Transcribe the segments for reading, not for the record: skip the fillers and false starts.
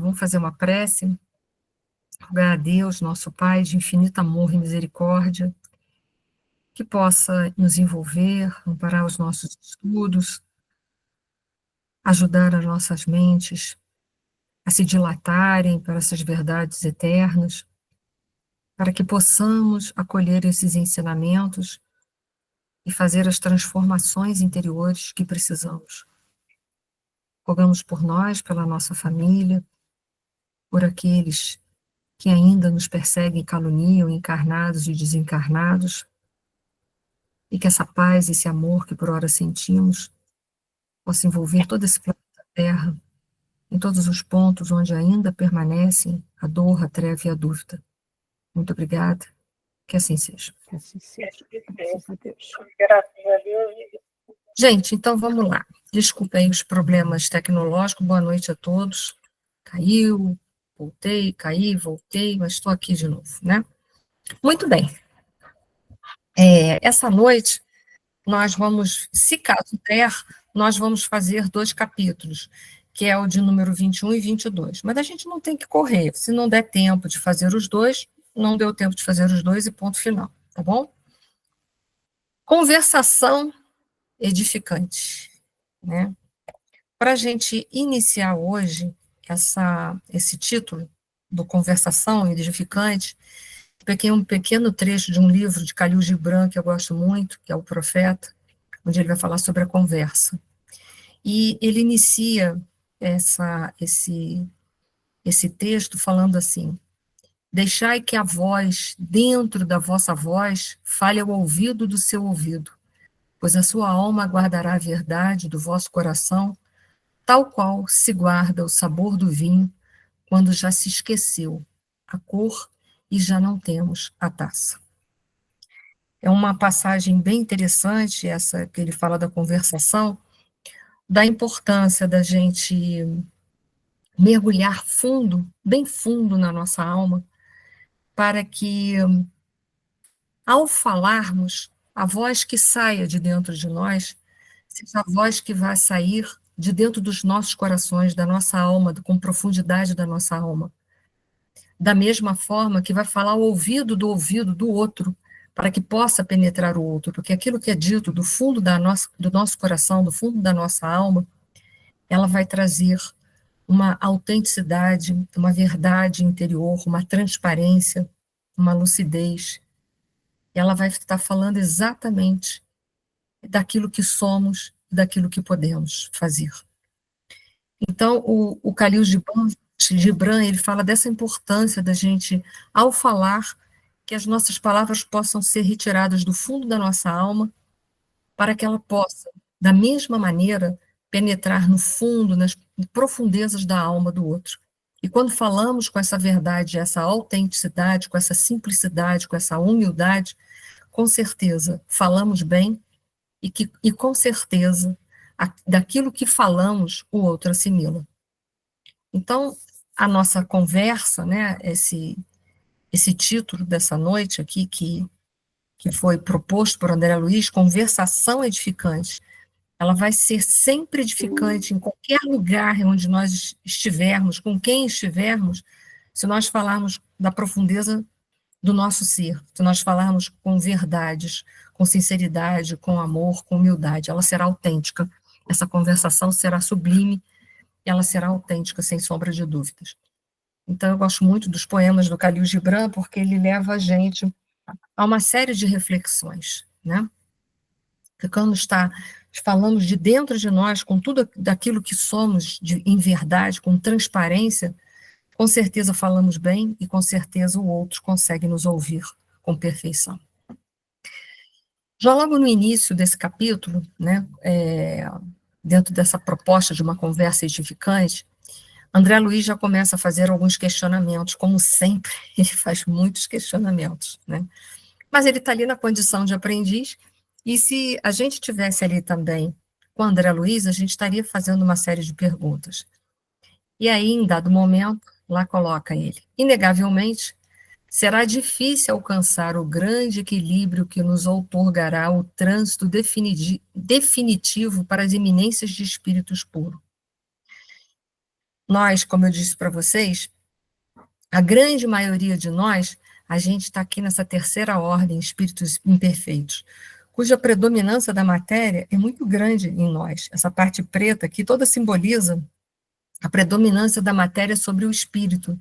vamos fazer uma prece, rogar a Deus, nosso Pai, de infinito amor e misericórdia, que possa nos envolver, amparar os nossos estudos, ajudar as nossas mentes a se dilatarem para essas verdades eternas, para que possamos acolher esses ensinamentos e fazer as transformações interiores que precisamos. Rogamos por nós, pela nossa família, por aqueles que ainda nos perseguem e caluniam, encarnados e desencarnados, e que essa paz, esse amor que por hora sentimos, possa envolver todo esse planeta Terra, em todos os pontos onde ainda permanecem a dor, a treva e a dúvida. Muito obrigada, que assim seja. Que assim seja. Graças a Deus. Graças a Deus. Gente, então vamos lá. Desculpem os problemas tecnológicos, boa noite a todos. Caiu, voltei, caí, voltei, mas estou aqui de novo, né? Muito bem. Essa noite, nós vamos, se caso der, nós vamos fazer 2 capítulos, que é o de número 21 e 22. Mas a gente não tem que correr. Se não der tempo de fazer os 2, não deu tempo de fazer os 2 e ponto final, tá bom? Conversação edificante, né? Para a gente iniciar hoje esse título do Conversação Edificante, peguei um pequeno trecho de um livro de Khalil Gibran, que eu gosto muito, que é O Profeta, onde ele vai falar sobre a conversa. E ele inicia esse texto falando assim: deixai que a voz, dentro da vossa voz, fale ao ouvido do seu ouvido, pois a sua alma guardará a verdade do vosso coração, tal qual se guarda o sabor do vinho, quando já se esqueceu a cor e já não temos a taça. É uma passagem bem interessante, essa que ele fala da conversação, da importância da gente mergulhar fundo, bem fundo na nossa alma, para que, ao falarmos, a voz que saia de dentro de nós, seja a voz que vai sair de dentro dos nossos corações, da nossa alma, com profundidade da nossa alma. Da mesma forma que vai falar ao ouvido do outro, para que possa penetrar o outro, porque aquilo que é dito do fundo do nosso coração, do fundo da nossa alma, ela vai trazer uma autenticidade, uma verdade interior, uma transparência, uma lucidez. Ela vai estar falando exatamente daquilo que somos, daquilo que podemos fazer. Então, o Khalil Gibran, ele fala dessa importância da gente, ao falar, que as nossas palavras possam ser retiradas do fundo da nossa alma, para que ela possa, da mesma maneira, penetrar no fundo, nas profundezas da alma do outro. E quando falamos com essa verdade, essa autenticidade, com essa simplicidade, com essa humildade, com certeza falamos bem e com certeza daquilo que falamos o outro assimila. Então, a nossa conversa, né, esse título dessa noite aqui, que foi proposto por André Luiz, Conversação Edificante, ela vai ser sempre edificante em qualquer lugar onde nós estivermos, com quem estivermos, se nós falarmos da profundeza do nosso ser, se nós falarmos com verdades, com sinceridade, com amor, com humildade, ela será autêntica, essa conversação será sublime, ela será autêntica, sem sombra de dúvidas. Então, eu gosto muito dos poemas do Khalil Gibran, porque ele leva a gente a uma série de reflexões, né? Porque quando falamos de dentro de nós, com tudo daquilo que somos em verdade, com transparência, com certeza falamos bem e com certeza o outro consegue nos ouvir com perfeição. Já logo no início desse capítulo, né, dentro dessa proposta de uma conversa edificante, André Luiz já começa a fazer alguns questionamentos, como sempre, ele faz muitos questionamentos, né? Mas ele está ali na condição de aprendiz, e se a gente tivesse ali também com André Luiz, a gente estaria fazendo uma série de perguntas. E aí, em dado momento, lá coloca ele: inegavelmente, será difícil alcançar o grande equilíbrio que nos outorgará o trânsito definitivo para as eminências de espíritos puros. nós, como eu disse para vocês, a grande maioria de nós, a gente está aqui nessa terceira ordem, espíritos imperfeitos, cuja predominância da matéria é muito grande em nós. Essa parte preta aqui toda simboliza a predominância da matéria sobre o espírito.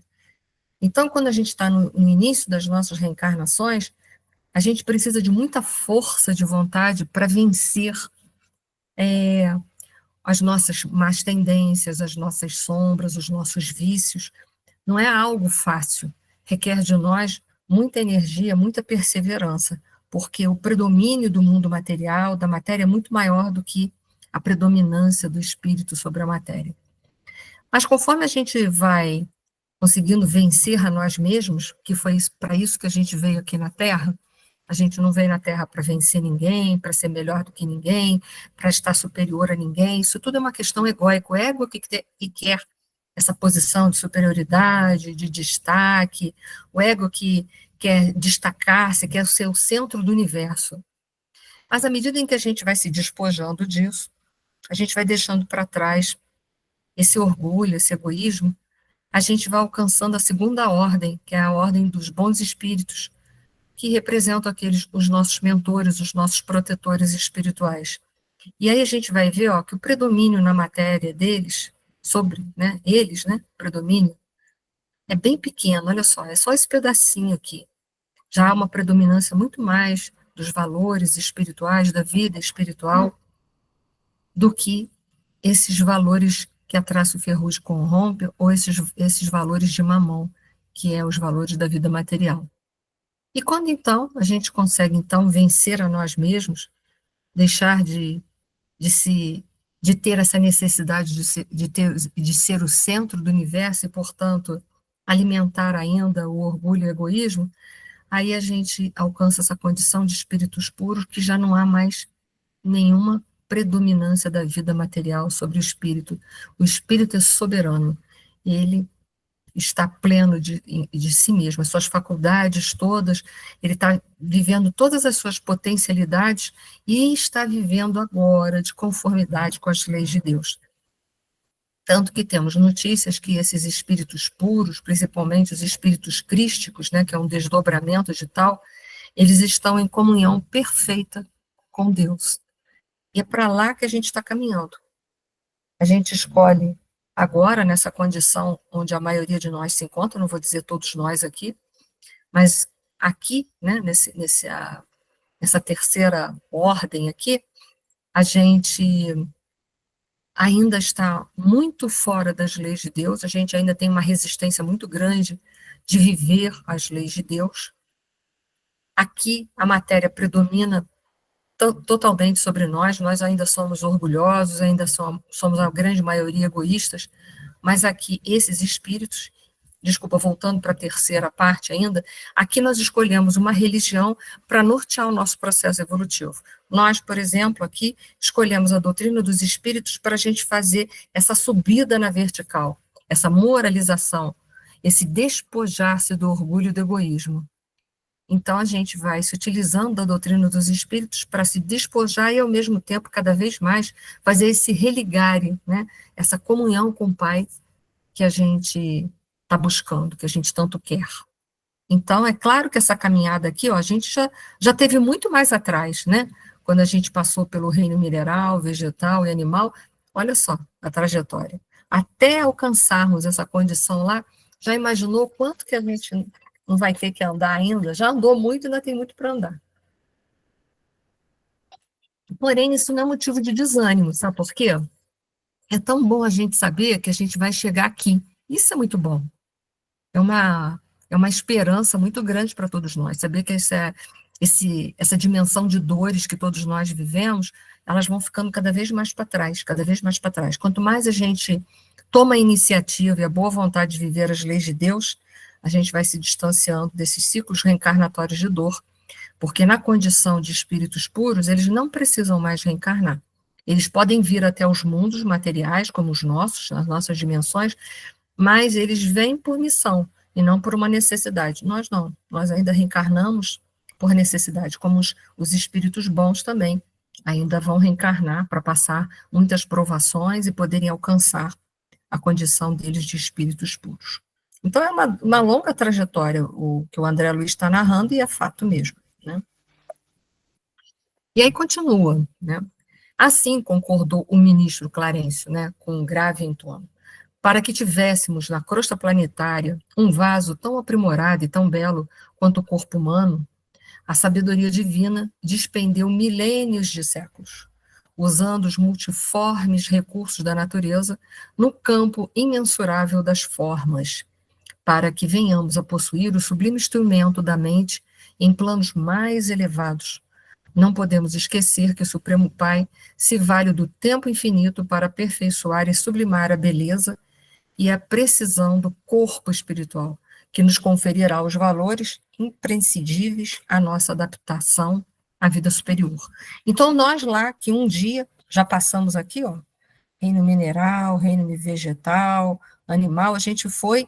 Então, quando a gente está no início das nossas reencarnações, a gente precisa de muita força de vontade para vencer as nossas más tendências, as nossas sombras, os nossos vícios. Não é algo fácil, requer de nós muita energia, muita perseverança, porque o predomínio do mundo material, da matéria, é muito maior do que a predominância do espírito sobre a matéria. Mas conforme a gente vai conseguindo vencer a nós mesmos, que foi para isso que a gente veio aqui na Terra, a gente não veio na Terra para vencer ninguém, para ser melhor do que ninguém, para estar superior a ninguém, isso tudo é uma questão egóica, o ego que quer essa posição de superioridade, de destaque, o ego que quer destacar-se, quer ser o centro do universo. Mas à medida em que a gente vai se despojando disso, a gente vai deixando para trás esse orgulho, esse egoísmo, a gente vai alcançando a segunda ordem, que é a ordem dos bons espíritos, que representam os nossos mentores, os nossos protetores espirituais. E aí a gente vai ver, ó, que o predomínio na matéria deles, sobre, né, eles, né, predomínio, é bem pequeno, olha só, é só esse pedacinho aqui. Já há uma predominância muito mais dos valores espirituais, da vida espiritual, do que esses valores que a traço ferrugem corrompe, ou esses valores de mamão, que é os valores da vida material. E quando, então, a gente consegue, então, vencer a nós mesmos, deixar de, de ter essa necessidade de ser o centro do universo e, portanto, alimentar ainda o orgulho e o egoísmo, aí a gente alcança essa condição de espíritos puros que já não há mais nenhuma predominância da vida material sobre o espírito. O espírito é soberano, ele está pleno de si mesmo, as suas faculdades todas, ele está vivendo todas as suas potencialidades e está vivendo agora de conformidade com as leis de Deus. Tanto que temos notícias que esses espíritos puros, principalmente os espíritos crísticos, né, que é um desdobramento de tal, eles estão em comunhão perfeita com Deus. E é para lá que a gente está caminhando. A gente escolhe agora, nessa condição onde a maioria de nós se encontra, não vou dizer todos nós aqui, mas aqui, né, nessa terceira ordem aqui, a gente ainda está muito fora das leis de Deus, a gente ainda tem uma resistência muito grande de viver as leis de Deus. Aqui a matéria predomina totalmente sobre nós ainda somos orgulhosos, ainda somos a grande maioria egoístas, mas aqui esses espíritos, desculpa, voltando para a terceira parte ainda, aqui nós escolhemos uma religião para nortear o nosso processo evolutivo. Nós, por exemplo, aqui escolhemos a doutrina dos espíritos para a gente fazer essa subida na vertical, essa moralização, esse despojar-se do orgulho e do egoísmo. Então, a gente vai se utilizando da doutrina dos espíritos para se despojar e, ao mesmo tempo, cada vez mais, fazer esse religare, né? Essa comunhão com o Pai que a gente está buscando, que a gente tanto quer. Então, é claro que essa caminhada aqui, ó, a gente já teve muito mais atrás, né? Quando a gente passou pelo reino mineral, vegetal e animal, olha só a trajetória. Até alcançarmos essa condição lá, já imaginou quanto que a gente não vai ter que andar ainda? Já andou muito e ainda tem muito para andar. Porém, isso não é motivo de desânimo, sabe por quê? É tão bom a gente saber que a gente vai chegar aqui. Isso é muito bom. É uma esperança muito grande para todos nós, saber que essa dimensão de dores que todos nós vivemos, elas vão ficando cada vez mais para trás, cada vez mais para trás. Quanto mais a gente toma a iniciativa e a boa vontade de viver as leis de Deus, a gente vai se distanciando desses ciclos reencarnatórios de dor, porque na condição de espíritos puros, eles não precisam mais reencarnar. Eles podem vir até os mundos materiais, como os nossos, as nossas dimensões, mas eles vêm por missão e não por uma necessidade. Nós não, nós ainda reencarnamos por necessidade, como os espíritos bons também ainda vão reencarnar para passar muitas provações e poderem alcançar a condição deles de espíritos puros. Então, é uma longa trajetória o que o André Luiz está narrando, e é fato mesmo, né? E aí continua, né? Assim concordou o ministro Clarencio, né, com um grave entono, para que tivéssemos na crosta planetária um vaso tão aprimorado e tão belo quanto o corpo humano, a sabedoria divina despendeu milênios de séculos, usando os multiformes recursos da natureza no campo imensurável das formas, para que venhamos a possuir o sublime instrumento da mente em planos mais elevados. Não podemos esquecer que o Supremo Pai se vale do tempo infinito para aperfeiçoar e sublimar a beleza e a precisão do corpo espiritual, que nos conferirá os valores imprescindíveis à nossa adaptação à vida superior. Então, nós lá, que um dia já passamos aqui, ó, reino mineral, reino vegetal, animal, a gente foi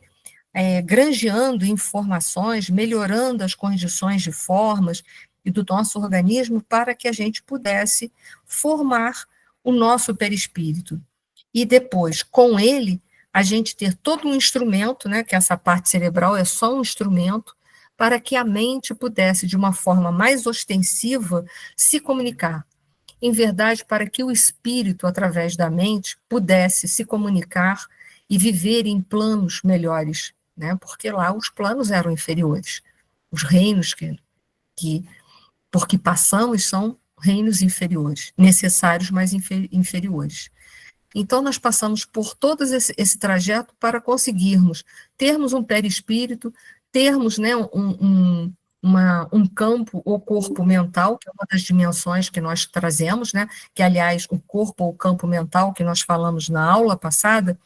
granjeando informações, melhorando as condições de formas e do nosso organismo para que a gente pudesse formar o nosso perispírito. E depois, com ele, a gente ter todo um instrumento, né, que essa parte cerebral é só um instrumento, para que a mente pudesse, de uma forma mais ostensiva, se comunicar. Em verdade, para que o espírito, através da mente, pudesse se comunicar e viver em planos melhores, né? Porque lá os planos eram inferiores. Os reinos que por que passamos são reinos inferiores, necessários, mas inferiores. Então, nós passamos por todo esse trajeto para conseguirmos termos um perispírito, termos, né, um campo ou corpo mental, que é uma das dimensões que nós trazemos, né, que, aliás, o corpo ou campo mental que nós falamos na aula passada,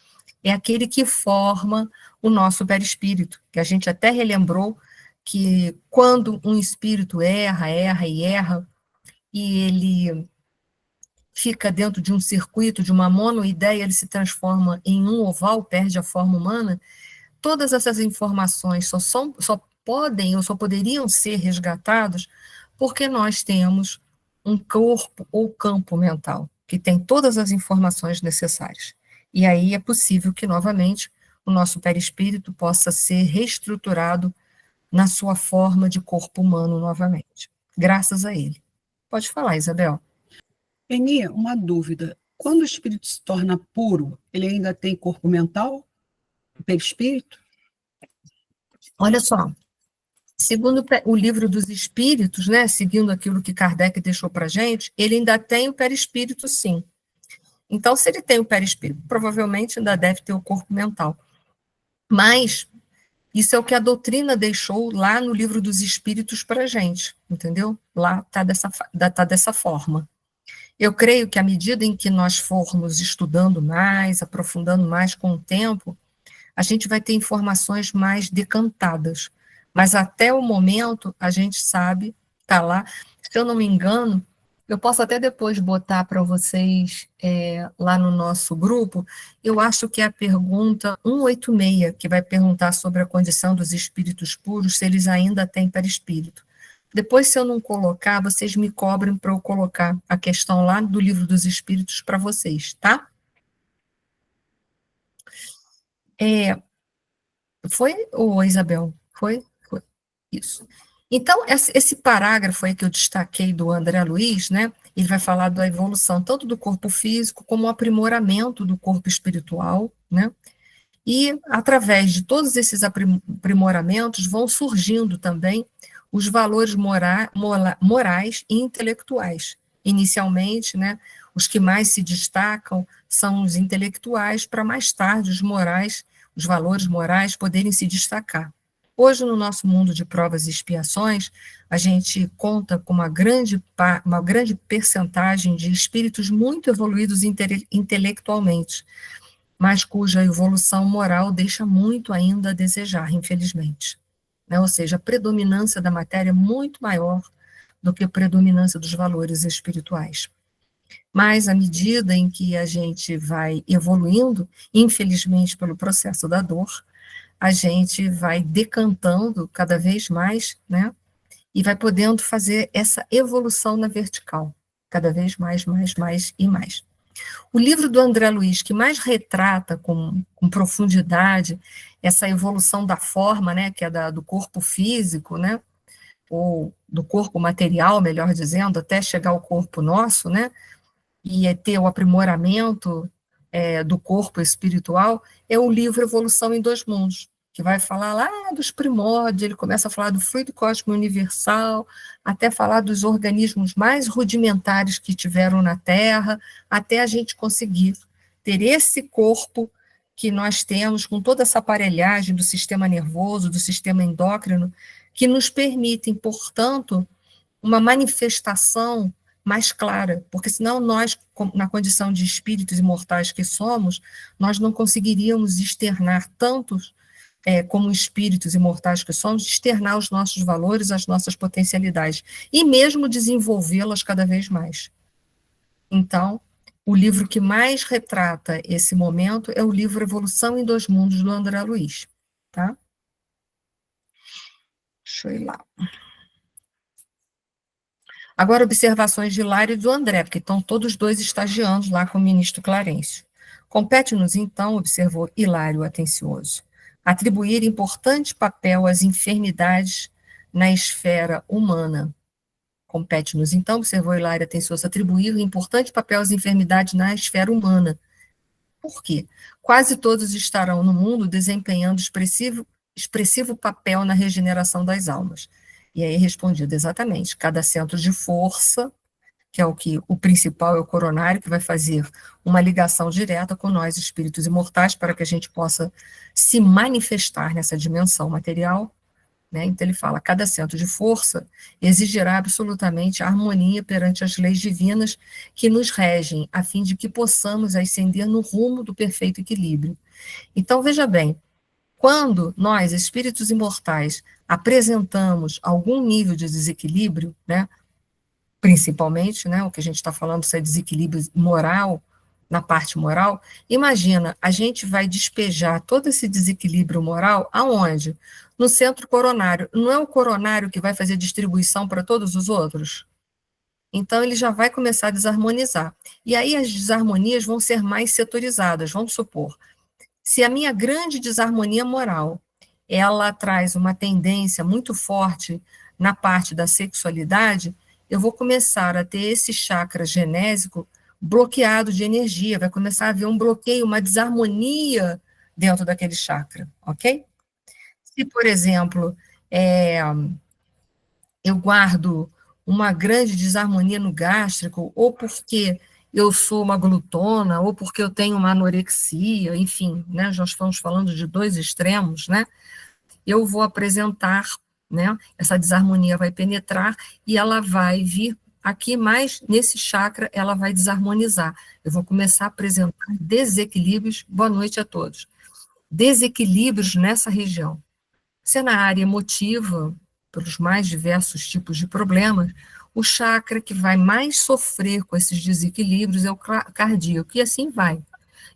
é aquele que forma o nosso perispírito, que a gente até relembrou que quando um espírito erra, e ele fica dentro de um circuito, de uma monoideia, ele se transforma em um oval, perde a forma humana, todas essas informações só podem ou só poderiam ser resgatados porque nós temos um corpo ou campo mental, que tem todas as informações necessárias. E aí é possível que, novamente, o nosso perispírito possa ser reestruturado na sua forma de corpo humano novamente, graças a ele. Pode falar, Isabel. Eni, uma dúvida. Quando o espírito se torna puro, ele ainda tem corpo mental, perispírito? Olha só, segundo o livro dos Espíritos, né, seguindo aquilo que Kardec deixou para a gente, ele ainda tem o perispírito, sim. Então, se ele tem o perispírito, provavelmente ainda deve ter o corpo mental. Mas isso é o que a doutrina deixou lá no livro dos Espíritos para a gente, entendeu? Lá tá dessa forma. Eu creio que à medida em que nós formos estudando mais, aprofundando mais com o tempo, a gente vai ter informações mais decantadas. Mas até o momento, a gente sabe, está lá. Se eu não me engano, eu posso até depois botar para vocês lá no nosso grupo, eu acho que é a pergunta 186, que vai perguntar sobre a condição dos espíritos puros, se eles ainda têm perispírito. Depois, se eu não colocar, vocês me cobrem para eu colocar a questão lá do livro dos espíritos para vocês, tá? Foi, ô Isabel? Foi? Foi. Isso. Então, esse parágrafo aí que eu destaquei do André Luiz, né, ele vai falar da evolução tanto do corpo físico como o aprimoramento do corpo espiritual, né, e através de todos esses aprimoramentos vão surgindo também os valores morais e intelectuais. Inicialmente, né, os que mais se destacam são os intelectuais, para mais tarde os valores morais poderem se destacar. Hoje, no nosso mundo de provas e expiações, a gente conta com uma grande percentagem de espíritos muito evoluídos intelectualmente, mas cuja evolução moral deixa muito ainda a desejar, infelizmente. Né? Ou seja, a predominância da matéria é muito maior do que a predominância dos valores espirituais. Mas, à medida em que a gente vai evoluindo, infelizmente pelo processo da dor, a gente vai decantando cada vez mais, né? E vai podendo fazer essa evolução na vertical, cada vez mais e mais. O livro do André Luiz que mais retrata com profundidade essa evolução da forma, né, que é do corpo físico, né, ou do corpo material, melhor dizendo, até chegar ao corpo nosso, né, e ter o aprimoramento do corpo espiritual, é o livro Evolução em Dois Mundos, que vai falar lá dos primórdios, ele começa a falar do fluido cósmico universal, até falar dos organismos mais rudimentares que tiveram na Terra, até a gente conseguir ter esse corpo que nós temos, com toda essa aparelhagem do sistema nervoso, do sistema endócrino, que nos permitem, portanto, uma manifestação mais clara, porque senão nós, na condição de espíritos imortais que somos, nós não conseguiríamos externar tantos, como espíritos imortais que somos, externar os nossos valores, as nossas potencialidades, e mesmo desenvolvê-las cada vez mais. Então, o livro que mais retrata esse momento é o livro Evolução em Dois Mundos, do André Luiz. Tá? Deixa eu ir lá. Agora, observações de Hilário e do André, porque estão todos dois estagiando lá com o ministro Clarencio. Compete-nos, então, observou Hilário atencioso, atribuir importante papel às enfermidades na esfera humana. Compete-nos, então, observou Hilário atencioso, atribuir importante papel às enfermidades na esfera humana. Por quê? Quase todos estarão no mundo desempenhando expressivo papel na regeneração das almas. E aí respondido exatamente, cada centro de força, que é o principal é o coronário, que vai fazer uma ligação direta com nós, espíritos imortais, para que a gente possa se manifestar nessa dimensão material, né? Então ele fala, cada centro de força exigirá absolutamente harmonia perante as leis divinas que nos regem, a fim de que possamos ascender no rumo do perfeito equilíbrio. Então, veja bem, quando nós, espíritos imortais, apresentamos algum nível de desequilíbrio, né, principalmente, né, o que a gente está falando, se é desequilíbrio moral, na parte moral, imagina, a gente vai despejar todo esse desequilíbrio moral aonde? No centro coronário. Não é o coronário que vai fazer distribuição para todos os outros? Então, ele já vai começar a desarmonizar. E aí as desarmonias vão ser mais setorizadas, vamos supor. Se a minha grande desarmonia moral, ela traz uma tendência muito forte na parte da sexualidade, eu vou começar a ter esse chakra genésico bloqueado de energia, vai começar a haver um bloqueio, uma desarmonia dentro daquele chakra, ok? Se, por exemplo, eu guardo uma grande desarmonia no gástrico, ou porque eu sou uma glutona, ou porque eu tenho uma anorexia, enfim, né, já estamos falando de dois extremos, né, eu vou apresentar, né, essa desarmonia vai penetrar e ela vai vir aqui, mais nesse chakra, ela vai desarmonizar. Eu vou começar a apresentar desequilíbrios, boa noite a todos, desequilíbrios nessa região. Se é na área emotiva, pelos mais diversos tipos de problemas, o chakra que vai mais sofrer com esses desequilíbrios é o cardíaco, e assim vai.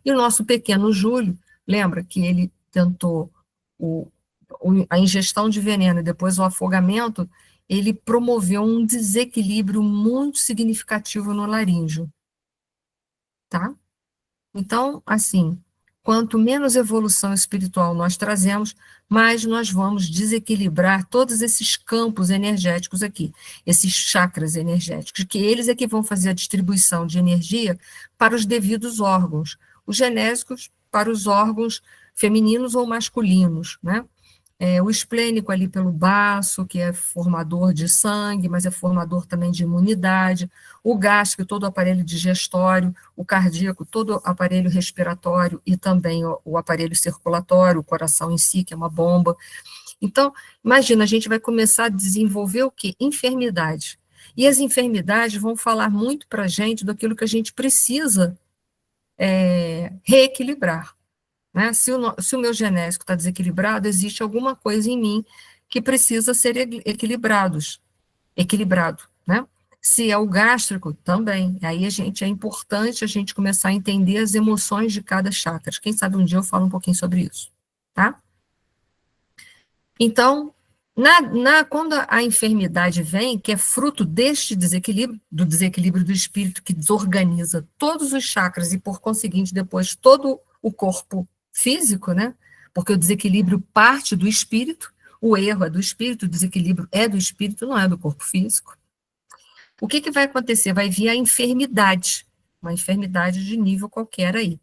E o nosso pequeno Júlio, lembra que ele tentou a ingestão de veneno e depois o afogamento, ele promoveu um desequilíbrio muito significativo no laríngeo, tá? Então, assim, quanto menos evolução espiritual nós trazemos, mais nós vamos desequilibrar todos esses campos energéticos aqui, esses chakras energéticos, que eles é que vão fazer a distribuição de energia para os devidos órgãos, os genésicos para os órgãos femininos ou masculinos, né? O esplênico ali pelo baço, que é formador de sangue, mas é formador também de imunidade, o gástrico, todo o aparelho digestório, o cardíaco, todo o aparelho respiratório e também o aparelho circulatório, o coração em si, que é uma bomba. Então, imagina, a gente vai começar a desenvolver o quê? Enfermidades. E as enfermidades vão falar muito para a gente daquilo que a gente precisa reequilibrar. Né? Se o meu genésico está desequilibrado, existe alguma coisa em mim que precisa ser equilibrado, né? Se é o gástrico, também. Aí é importante a gente começar a entender as emoções de cada chakra. Quem sabe um dia eu falo um pouquinho sobre isso, tá? Então, Quando a enfermidade vem, que é fruto deste desequilíbrio, do desequilíbrio do espírito, que desorganiza todos os chakras e, por conseguinte, depois todo o corpo físico, né? Porque o desequilíbrio parte do espírito, o erro é do espírito, o desequilíbrio é do espírito, não é do corpo físico. O que vai acontecer? Vai vir a enfermidade, uma enfermidade de nível qualquer aí.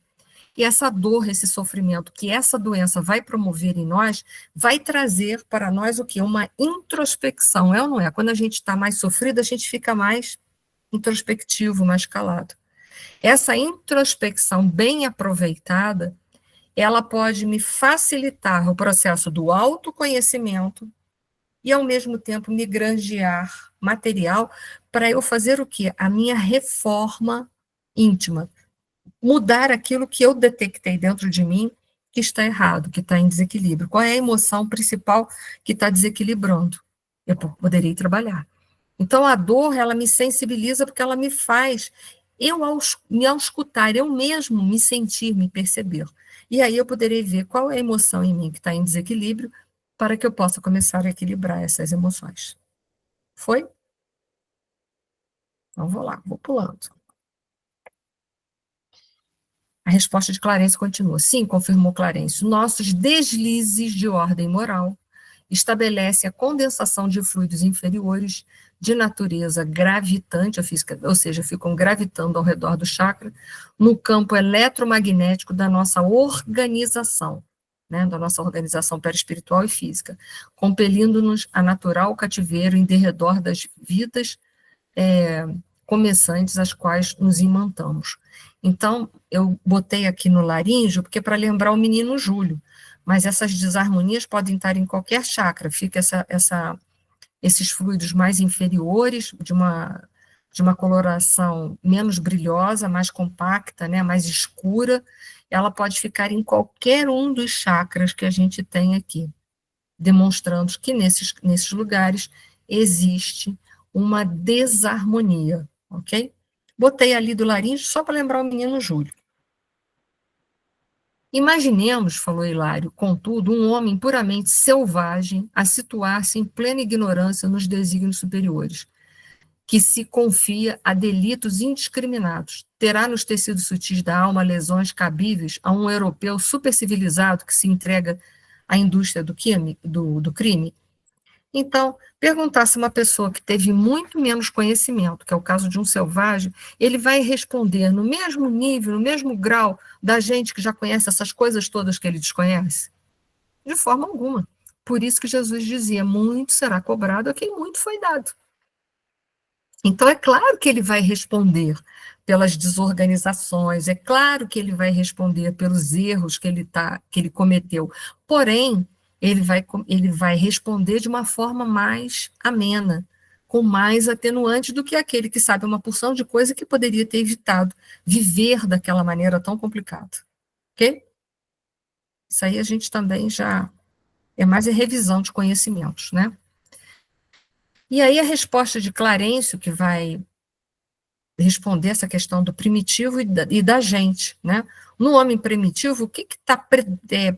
E essa dor, esse sofrimento que essa doença vai promover em nós, vai trazer para nós o quê? Uma introspecção, é ou não é? Quando a gente está mais sofrido, a gente fica mais introspectivo, mais calado. Essa introspecção bem aproveitada, ela pode me facilitar o processo do autoconhecimento e, ao mesmo tempo, me granjear material para eu fazer o quê? A minha reforma íntima, mudar aquilo que eu detectei dentro de mim que está errado, que está em desequilíbrio. Qual é a emoção principal que está desequilibrando? Eu poderei trabalhar. Então, a dor, ela me sensibiliza porque ela me faz, ao escutar, eu mesmo me sentir, me perceber. E aí eu poderei ver qual é a emoção em mim que está em desequilíbrio para que eu possa começar a equilibrar essas emoções. Foi? Então, vou lá, vou pulando. A resposta de Clarence continua. Sim, confirmou Clarence, nossos deslizes de ordem moral estabelecem a condensação de fluidos inferiores de natureza gravitante, ou seja, ficam gravitando ao redor do chakra, no campo eletromagnético da nossa organização, né, da nossa organização perispiritual e física, compelindo-nos a natural cativeiro em derredor das vidas começantes às quais nos imantamos. Então, eu botei aqui no laríngeo, porque é para lembrar o menino Júlio, mas essas desarmonias podem estar em qualquer chakra, fica esses fluidos mais inferiores, de uma coloração menos brilhosa, mais compacta, né, mais escura, ela pode ficar em qualquer um dos chakras que a gente tem aqui, demonstrando que nesses lugares existe uma desarmonia, ok? Botei ali do laríngeo só para lembrar o menino Júlio. Imaginemos, falou Hilário, contudo, um homem puramente selvagem a situar-se em plena ignorância nos desígnios superiores, que se confia a delitos indiscriminados. Terá nos tecidos sutis da alma lesões cabíveis a um europeu supercivilizado que se entrega à indústria do crime? Então, perguntar se uma pessoa que teve muito menos conhecimento, que é o caso de um selvagem, ele vai responder no mesmo nível, no mesmo grau da gente que já conhece essas coisas todas que ele desconhece? De forma alguma. Por isso que Jesus dizia, muito será cobrado a quem muito foi dado. Então, é claro que ele vai responder pelas desorganizações, é claro que ele vai responder pelos erros que ele cometeu. Porém, ele vai responder de uma forma mais amena, com mais atenuante do que aquele que sabe uma porção de coisa que poderia ter evitado viver daquela maneira tão complicada. Ok? Isso aí a gente também já é mais revisão de conhecimentos, né? E aí a resposta de Clarencio, que vai responder essa questão do primitivo e da gente, né? No homem primitivo, o que está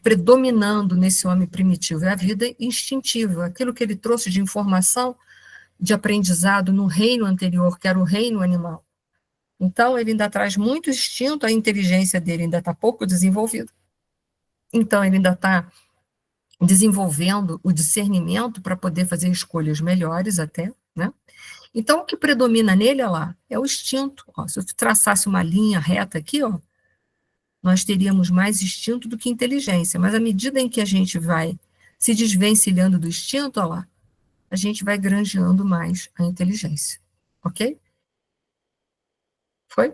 predominando nesse homem primitivo? É a vida instintiva, aquilo que ele trouxe de informação, de aprendizado no reino anterior, que era o reino animal. Então, ele ainda traz muito instinto, a inteligência dele ainda está pouco desenvolvida. Então, ele ainda está desenvolvendo o discernimento para poder fazer escolhas melhores até, né? Então, o que predomina nele, olha lá, é o instinto. Ó, se eu traçasse uma linha reta aqui, ó, nós teríamos mais instinto do que inteligência, mas à medida em que a gente vai se desvencilhando do instinto, olha lá, a gente vai granjeando mais a inteligência, ok? Foi?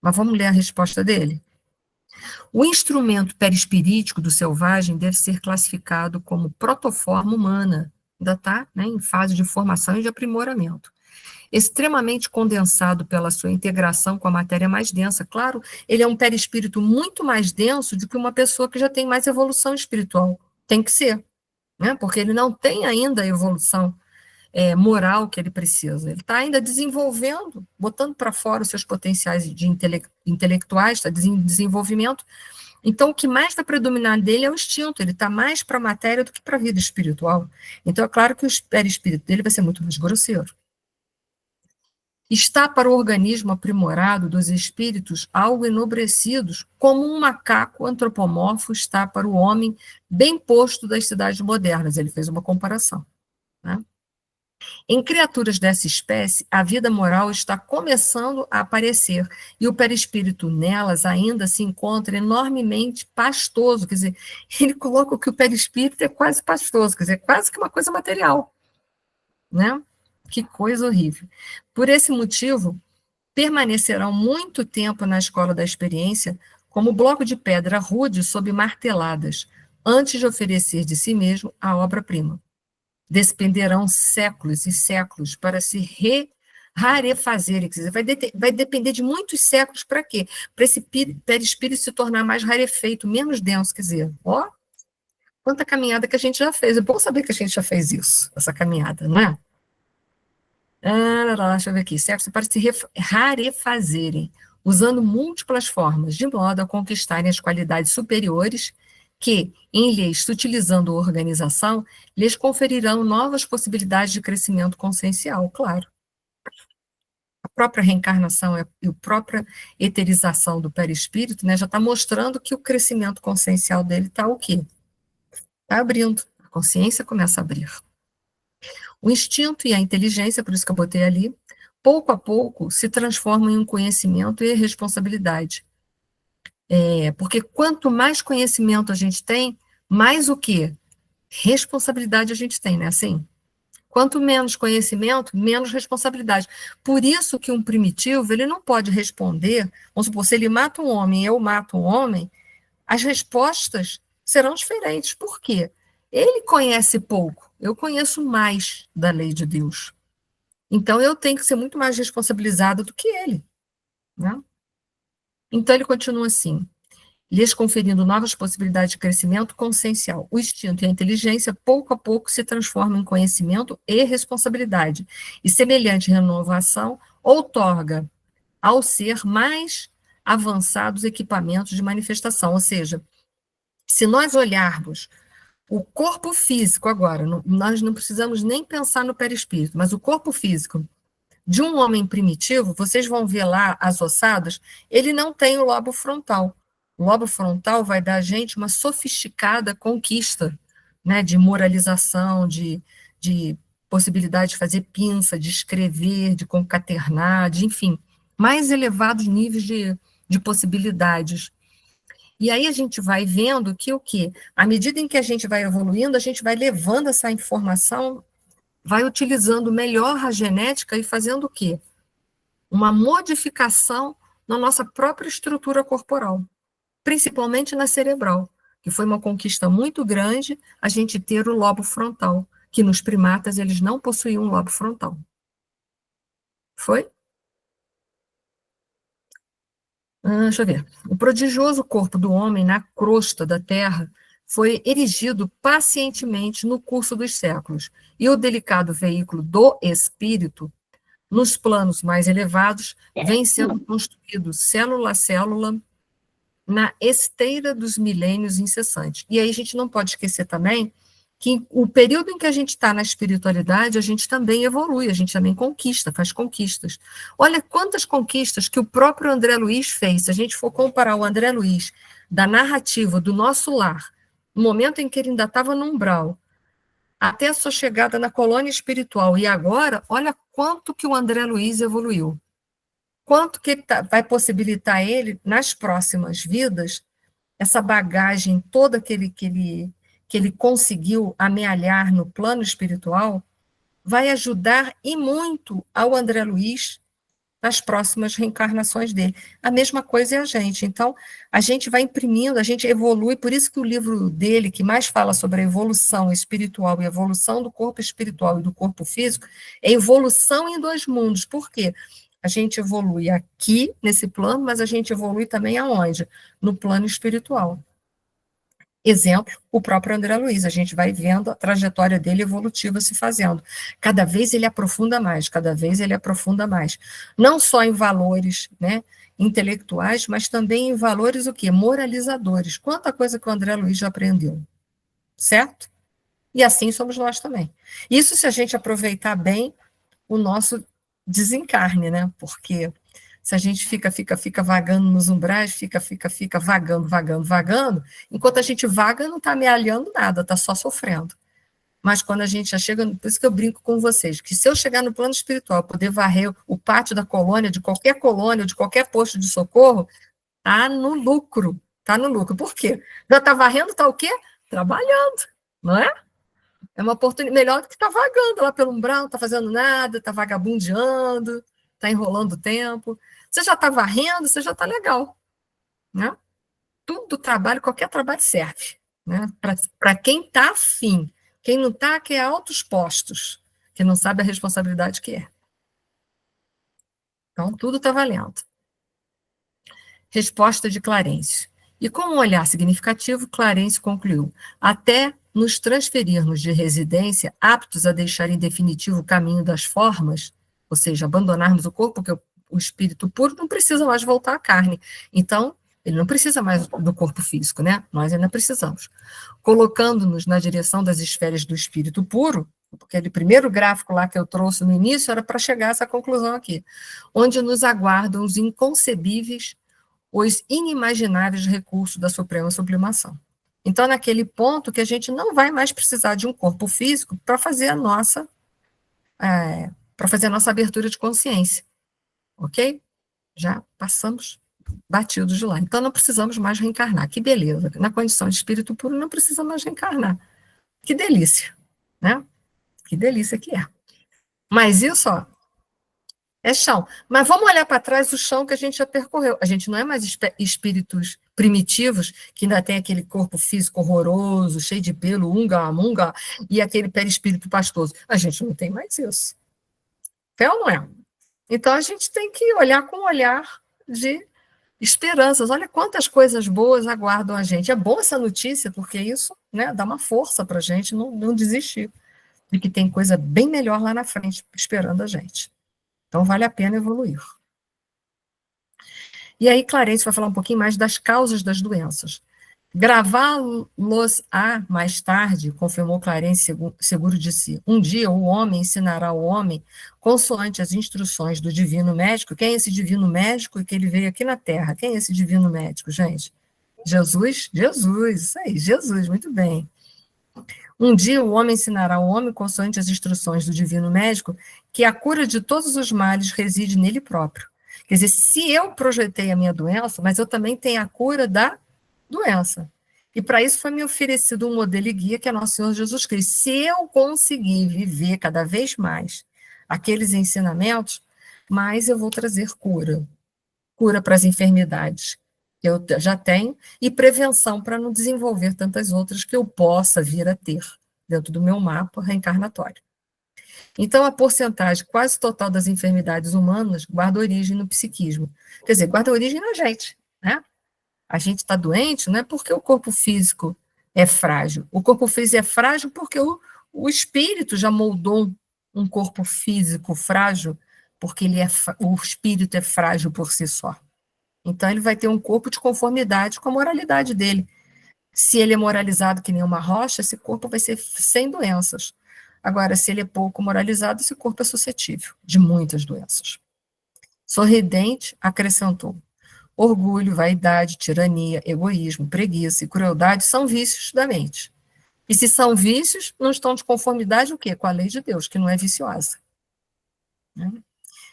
Mas vamos ler a resposta dele? O instrumento perispirítico do selvagem deve ser classificado como protoforma humana, ainda está, né, em fase de formação e de aprimoramento. Extremamente condensado pela sua integração com a matéria mais densa. Claro, ele é um perispírito muito mais denso do que uma pessoa que já tem mais evolução espiritual. Tem que ser, né? Porque ele não tem ainda a evolução moral que ele precisa. Ele está ainda desenvolvendo, botando para fora os seus potenciais intelectuais, está em desenvolvimento, Então, o que mais está predominando dele é o instinto, ele está mais para a matéria do que para a vida espiritual. Então, é claro que o perispírito dele vai ser muito mais grosseiro. Está para o organismo aprimorado dos espíritos algo enobrecidos, como um macaco antropomorfo está para o homem bem posto das cidades modernas. Ele fez uma comparação. Né? Em criaturas dessa espécie, a vida moral está começando a aparecer, e o perispírito nelas ainda se encontra enormemente pastoso, quer dizer, ele coloca que o perispírito é quase pastoso, quer dizer, quase que uma coisa material, né? Que coisa horrível. Por esse motivo, permanecerão muito tempo na escola da experiência como bloco de pedra rude sob marteladas, antes de oferecer de si mesmo a obra-prima. Despenderão séculos e séculos para se rarefazerem, quer dizer, vai depender de muitos séculos para quê? Para esse perispírito se tornar mais rarefeito, menos denso, quer dizer, ó, quanta caminhada que a gente já fez. É bom saber que a gente já fez isso, essa caminhada, não é? Deixa eu ver aqui. Sexo para se rarefazerem, usando múltiplas formas, de modo a conquistarem as qualidades superiores que, em lhes sutilizando a organização, lhes conferirão novas possibilidades de crescimento consciencial, claro. A própria reencarnação e a própria eterização do perispírito, né, já está mostrando que o crescimento consciencial dele está o quê? Está abrindo. A consciência começa a abrir. O instinto e a inteligência, por isso que eu botei ali, pouco a pouco se transformam em um conhecimento e responsabilidade. Porque quanto mais conhecimento a gente tem, mais o quê? Responsabilidade a gente tem, né? Assim, quanto menos conhecimento, menos responsabilidade. Por isso que um primitivo, ele não pode responder, vamos supor, se ele mata um homem, eu mato um homem, as respostas serão diferentes. Por quê? Ele conhece pouco, eu conheço mais da lei de Deus. Então, eu tenho que ser muito mais responsabilizada do que ele. Né? Então, ele continua assim, lhes conferindo novas possibilidades de crescimento consciencial. O instinto e a inteligência, pouco a pouco, se transformam em conhecimento e responsabilidade, e semelhante renovação outorga ao ser mais avançados equipamentos de manifestação. Ou seja, se nós olharmos o corpo físico agora, nós não precisamos nem pensar no perispírito, mas o corpo físico de um homem primitivo, vocês vão ver lá as ossadas, ele não tem o lobo frontal. O lobo frontal vai dar a gente uma sofisticada conquista, né, de moralização, de possibilidade de fazer pinça, de escrever, de concaternar, de, enfim, mais elevados níveis de possibilidades. E aí a gente vai vendo que o quê? À medida em que a gente vai evoluindo, a gente vai levando essa informação, vai utilizando melhor a genética e fazendo o quê? Uma modificação na nossa própria estrutura corporal, principalmente na cerebral, que foi uma conquista muito grande a gente ter o lobo frontal, que nos primatas eles não possuíam um lobo frontal. Foi? Deixa eu ver. O prodigioso corpo do homem na crosta da terra foi erigido pacientemente no curso dos séculos, e o delicado veículo do espírito, nos planos mais elevados, vem sendo construído célula a célula na esteira dos milênios incessantes. E aí a gente não pode esquecer também que o período em que a gente está na espiritualidade, a gente também evolui, a gente também conquista, faz conquistas. Olha quantas conquistas que o próprio André Luiz fez. Se a gente for comparar o André Luiz da narrativa do nosso lar, no momento em que ele ainda estava no umbral, até a sua chegada na colônia espiritual, e agora, olha quanto que o André Luiz evoluiu. Quanto que vai possibilitar ele, nas próximas vidas, essa bagagem toda que ele conseguiu amealhar no plano espiritual, vai ajudar e muito ao André Luiz nas próximas reencarnações dele. A mesma coisa é a gente. Então, a gente vai imprimindo, a gente evolui, por isso que o livro dele, que mais fala sobre a evolução espiritual e a evolução do corpo espiritual e do corpo físico, é evolução em dois mundos. Por quê? A gente evolui aqui, nesse plano, mas a gente evolui também aonde? No plano espiritual. Exemplo, o próprio André Luiz, a gente vai vendo a trajetória dele evolutiva se fazendo. Cada vez ele aprofunda mais, cada vez ele aprofunda mais. Não só em valores, né, intelectuais, mas também em valores o quê? Moralizadores. Quanta coisa que o André Luiz já aprendeu, certo? E assim somos nós também. Isso se a gente aproveitar bem o nosso desencarne, né? Porque se a gente fica vagando nos umbrais, fica vagando, enquanto a gente vaga, não está amealhando nada, está só sofrendo. Mas quando a gente já chega, por isso que eu brinco com vocês, que se eu chegar no plano espiritual, poder varrer o pátio da colônia, de qualquer posto de socorro, tá no lucro, tá no lucro. Por quê? Já está varrendo, está o quê? Trabalhando, não é? É uma oportunidade melhor do que estar vagando lá pelo umbral, não está fazendo nada, está vagabundeando, está enrolando o tempo. Você já está varrendo, você já está legal. Né? Tudo trabalho, qualquer trabalho serve. Né? Para quem está afim. Quem não está, que é altos postos, que não sabe a responsabilidade que é. Então, tudo está valendo. Resposta de Clarence. E com um olhar significativo, Clarence concluiu: até nos transferirmos de residência, aptos a deixar em definitivo o caminho das formas, ou seja, abandonarmos o corpo, porque o espírito puro não precisa mais voltar à carne. Então, ele não precisa mais do corpo físico, né? Nós ainda precisamos. Colocando-nos na direção das esferas do espírito puro, porque aquele primeiro gráfico lá que eu trouxe no início era para chegar a essa conclusão aqui, onde nos aguardam os inconcebíveis, os inimagináveis recursos da suprema sublimação. Então, naquele ponto que a gente não vai mais precisar de um corpo físico para fazer a nossa abertura de consciência, ok? Já passamos batidos de lá. Então, não precisamos mais reencarnar. Que beleza! Na condição de espírito puro, não precisa mais reencarnar. Que delícia, né? Que delícia que é. Mas isso, ó, é chão. Mas vamos olhar para trás o chão que a gente já percorreu. A gente não é mais espíritos primitivos, que ainda tem aquele corpo físico horroroso, cheio de pelo, unga, munga, e aquele perispírito pastoso. A gente não tem mais isso. É ou não é? Então a gente tem que olhar com um olhar de esperanças. Olha quantas coisas boas aguardam a gente. É boa essa notícia, porque isso, né, dá uma força para a gente não desistir de que tem coisa bem melhor lá na frente esperando a gente. Então, vale a pena evoluir. E aí, Clarence vai falar um pouquinho mais das causas das doenças. Gravá-los-á mais tarde, confirmou Clarence seguro de si. Um dia o homem ensinará ao homem, consoante as instruções do divino médico. Quem é esse divino médico que ele veio aqui na Terra? Quem é esse divino médico, gente? Jesus? Jesus, isso aí, Jesus, muito bem. Um dia o homem ensinará ao homem, consoante as instruções do divino médico, que a cura de todos os males reside nele próprio. Quer dizer, se eu projetei a minha doença, mas eu também tenho a cura da doença. E para isso foi me oferecido um modelo e guia que é nosso Senhor Jesus Cristo. Se eu conseguir viver cada vez mais aqueles ensinamentos, mais eu vou trazer cura. Cura para as enfermidades que eu já tenho e prevenção para não desenvolver tantas outras que eu possa vir a ter dentro do meu mapa reencarnatório. Então, a porcentagem quase total das enfermidades humanas guarda origem no psiquismo. Quer dizer, guarda origem na gente, né? A gente está doente não é porque o corpo físico é frágil. O corpo físico é frágil porque o espírito já moldou um corpo físico frágil, porque o espírito é frágil por si só. Então, ele vai ter um corpo de conformidade com a moralidade dele. Se ele é moralizado que nem uma rocha, esse corpo vai ser sem doenças. Agora, se ele é pouco moralizado, esse corpo é suscetível de muitas doenças. Sorridente, acrescentou: orgulho, vaidade, tirania, egoísmo, preguiça e crueldade são vícios da mente. E se são vícios, não estão de conformidade o quê? Com a lei de Deus, que não é viciosa. Né?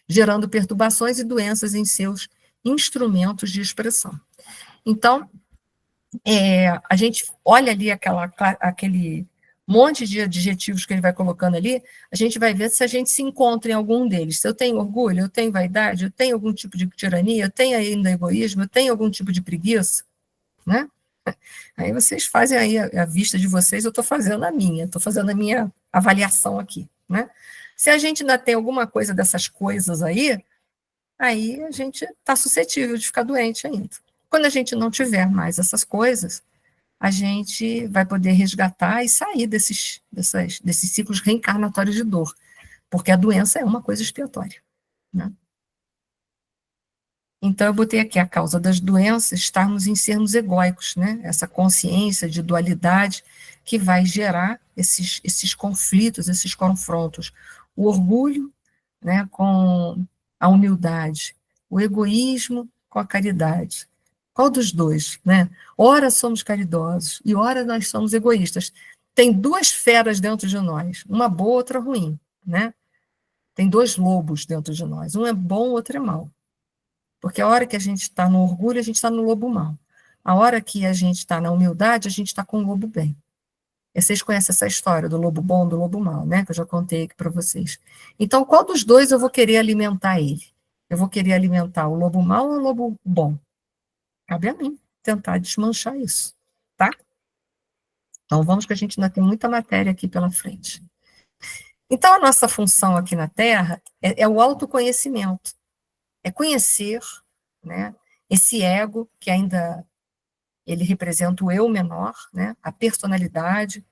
Gerando perturbações e doenças em seus instrumentos de expressão. Então, a gente olha ali aquele monte de adjetivos que ele vai colocando ali, a gente vai ver se a gente se encontra em algum deles. Se eu tenho orgulho, eu tenho vaidade, eu tenho algum tipo de tirania, eu tenho ainda egoísmo, eu tenho algum tipo de preguiça, né? Aí vocês fazem aí a vista de vocês, eu estou fazendo a minha, estou fazendo a minha avaliação aqui, né? Se a gente ainda tem alguma coisa dessas coisas aí a gente está suscetível de ficar doente ainda. Quando a gente não tiver mais essas coisas, a gente vai poder resgatar e sair desses ciclos reencarnatórios de dor, porque a doença é uma coisa expiatória, né? Então, eu botei aqui a causa das doenças, estarmos em sermos egóicos, né? Essa consciência de dualidade que vai gerar esses conflitos, esses confrontos. O orgulho, né, com a humildade, o egoísmo com a caridade. Qual dos dois, né? Ora somos caridosos e ora nós somos egoístas. Tem duas feras dentro de nós, uma boa, outra ruim, né? Tem dois lobos dentro de nós, um é bom, o outro é mau. Porque a hora que a gente está no orgulho, a gente está no lobo mau. A hora que a gente está na humildade, a gente está com o lobo bem. E vocês conhecem essa história do lobo bom, do lobo mau, né? Que eu já contei aqui para vocês. Então, qual dos dois eu vou querer alimentar ele? Eu vou querer alimentar o lobo mau ou o lobo bom? Cabe a mim tentar desmanchar isso, tá? Então, vamos que a gente ainda tem muita matéria aqui pela frente. Então, a nossa função aqui na Terra é o autoconhecimento. É conhecer, né, esse ego que ainda ele representa o eu menor, né, a personalidade,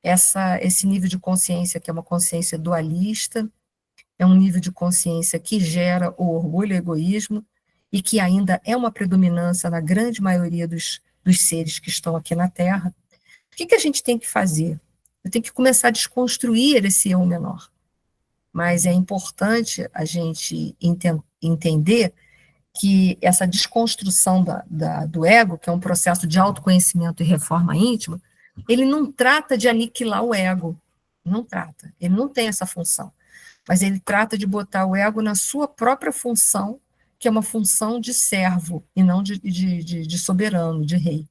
esse nível de consciência que é uma consciência dualista, é um nível de consciência que gera o orgulho e o egoísmo, e que ainda é uma predominância na grande maioria dos seres que estão aqui na Terra. O que a gente tem que fazer? Eu tenho que começar a desconstruir esse eu menor. Mas é importante a gente entender que essa desconstrução do ego, que é um processo de autoconhecimento e reforma íntima, ele não trata de aniquilar o ego, não trata, ele não tem essa função, mas ele trata de botar o ego na sua própria função, que é uma função de servo, e não de soberano, de rei.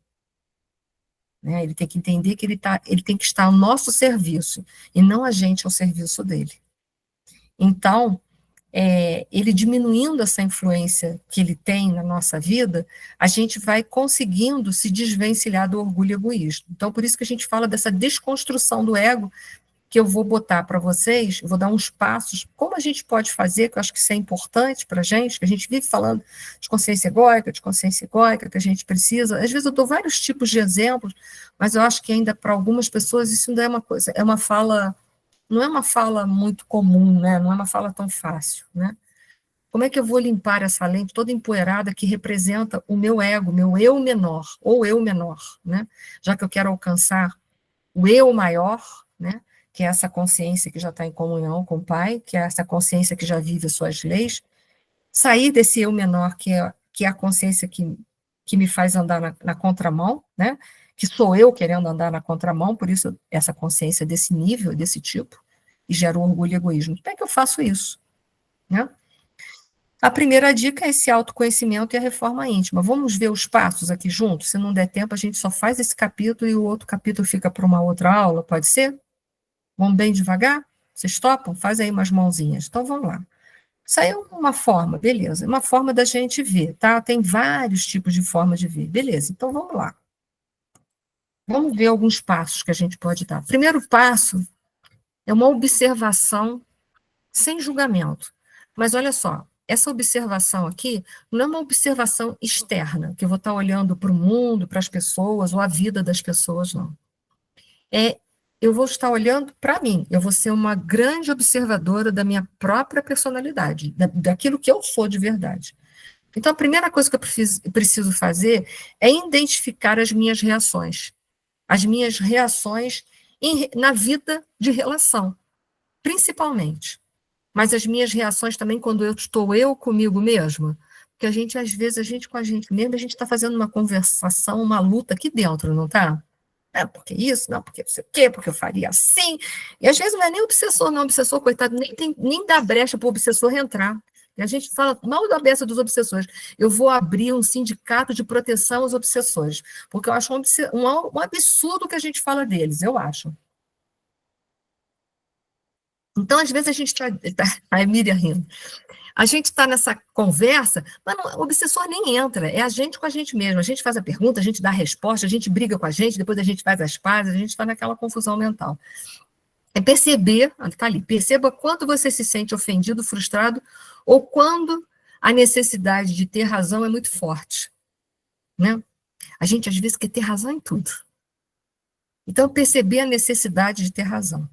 Né? Ele tem que entender que ele tem que estar ao nosso serviço, e não a gente ao serviço dele. Então, ele diminuindo essa influência que ele tem na nossa vida, a gente vai conseguindo se desvencilhar do orgulho e egoísmo. Então, por isso que a gente fala dessa desconstrução do ego, que eu vou botar para vocês, eu vou dar uns passos, como a gente pode fazer, que eu acho que isso é importante para a gente, que a gente vive falando de consciência egóica, que a gente precisa, às vezes eu dou vários tipos de exemplos, mas eu acho que ainda para algumas pessoas isso ainda é uma coisa, é uma fala, não é uma fala muito comum, né? Não é uma fala tão fácil, né? Como é que eu vou limpar essa lente toda empoeirada que representa o meu ego, meu eu menor, ou eu menor, né? Já que eu quero alcançar o eu maior, né? Que é essa consciência que já está em comunhão com o Pai, que é essa consciência que já vive as suas leis, sair desse eu menor, que é a consciência que me faz andar na contramão, né? Que sou eu querendo andar na contramão, por isso essa consciência desse nível, desse tipo, e gera o orgulho e egoísmo. Como é que eu faço isso? Né? A primeira dica é esse autoconhecimento e a reforma íntima. Vamos ver os passos aqui juntos? Se não der tempo, a gente só faz esse capítulo e o outro capítulo fica para uma outra aula, pode ser? Vamos bem devagar? Vocês topam? Faz aí umas mãozinhas. Então, vamos lá. Saiu uma forma, beleza. Uma forma da gente ver, tá? Tem vários tipos de formas de ver. Beleza, então vamos lá. Vamos ver alguns passos que a gente pode dar. Primeiro passo é uma observação sem julgamento. Mas olha só, essa observação aqui não é uma observação externa, que eu vou estar olhando para o mundo, para as pessoas, ou a vida das pessoas, não. Eu vou estar olhando para mim, eu vou ser uma grande observadora da minha própria personalidade, daquilo que eu sou de verdade. Então, a primeira coisa que eu preciso fazer é identificar as minhas reações na vida de relação, principalmente. Mas as minhas reações também quando eu estou comigo mesma, porque às vezes, a gente com a gente mesma, a gente está fazendo uma conversação, uma luta aqui dentro, não está? Porque isso, não, porque não sei o quê, porque eu faria assim. E às vezes não é nem obsessor, não. O obsessor, coitado, nem dá brecha para o obsessor entrar. E a gente fala mal da beça dos obsessores. Eu vou abrir um sindicato de proteção aos obsessores, porque eu acho um absurdo que a gente fala deles, eu acho. Então, às vezes, a gente está. A Emília rindo. A gente está nessa conversa, mas o obsessor nem entra, é a gente com a gente mesmo. A gente faz a pergunta, a gente dá a resposta, a gente briga com a gente, depois a gente faz as pazes, a gente está naquela confusão mental. É perceber, está ali, perceba quando você se sente ofendido, frustrado, ou quando a necessidade de ter razão é muito forte. Né? A gente, às vezes, quer ter razão em tudo. Então, perceber a necessidade de ter razão.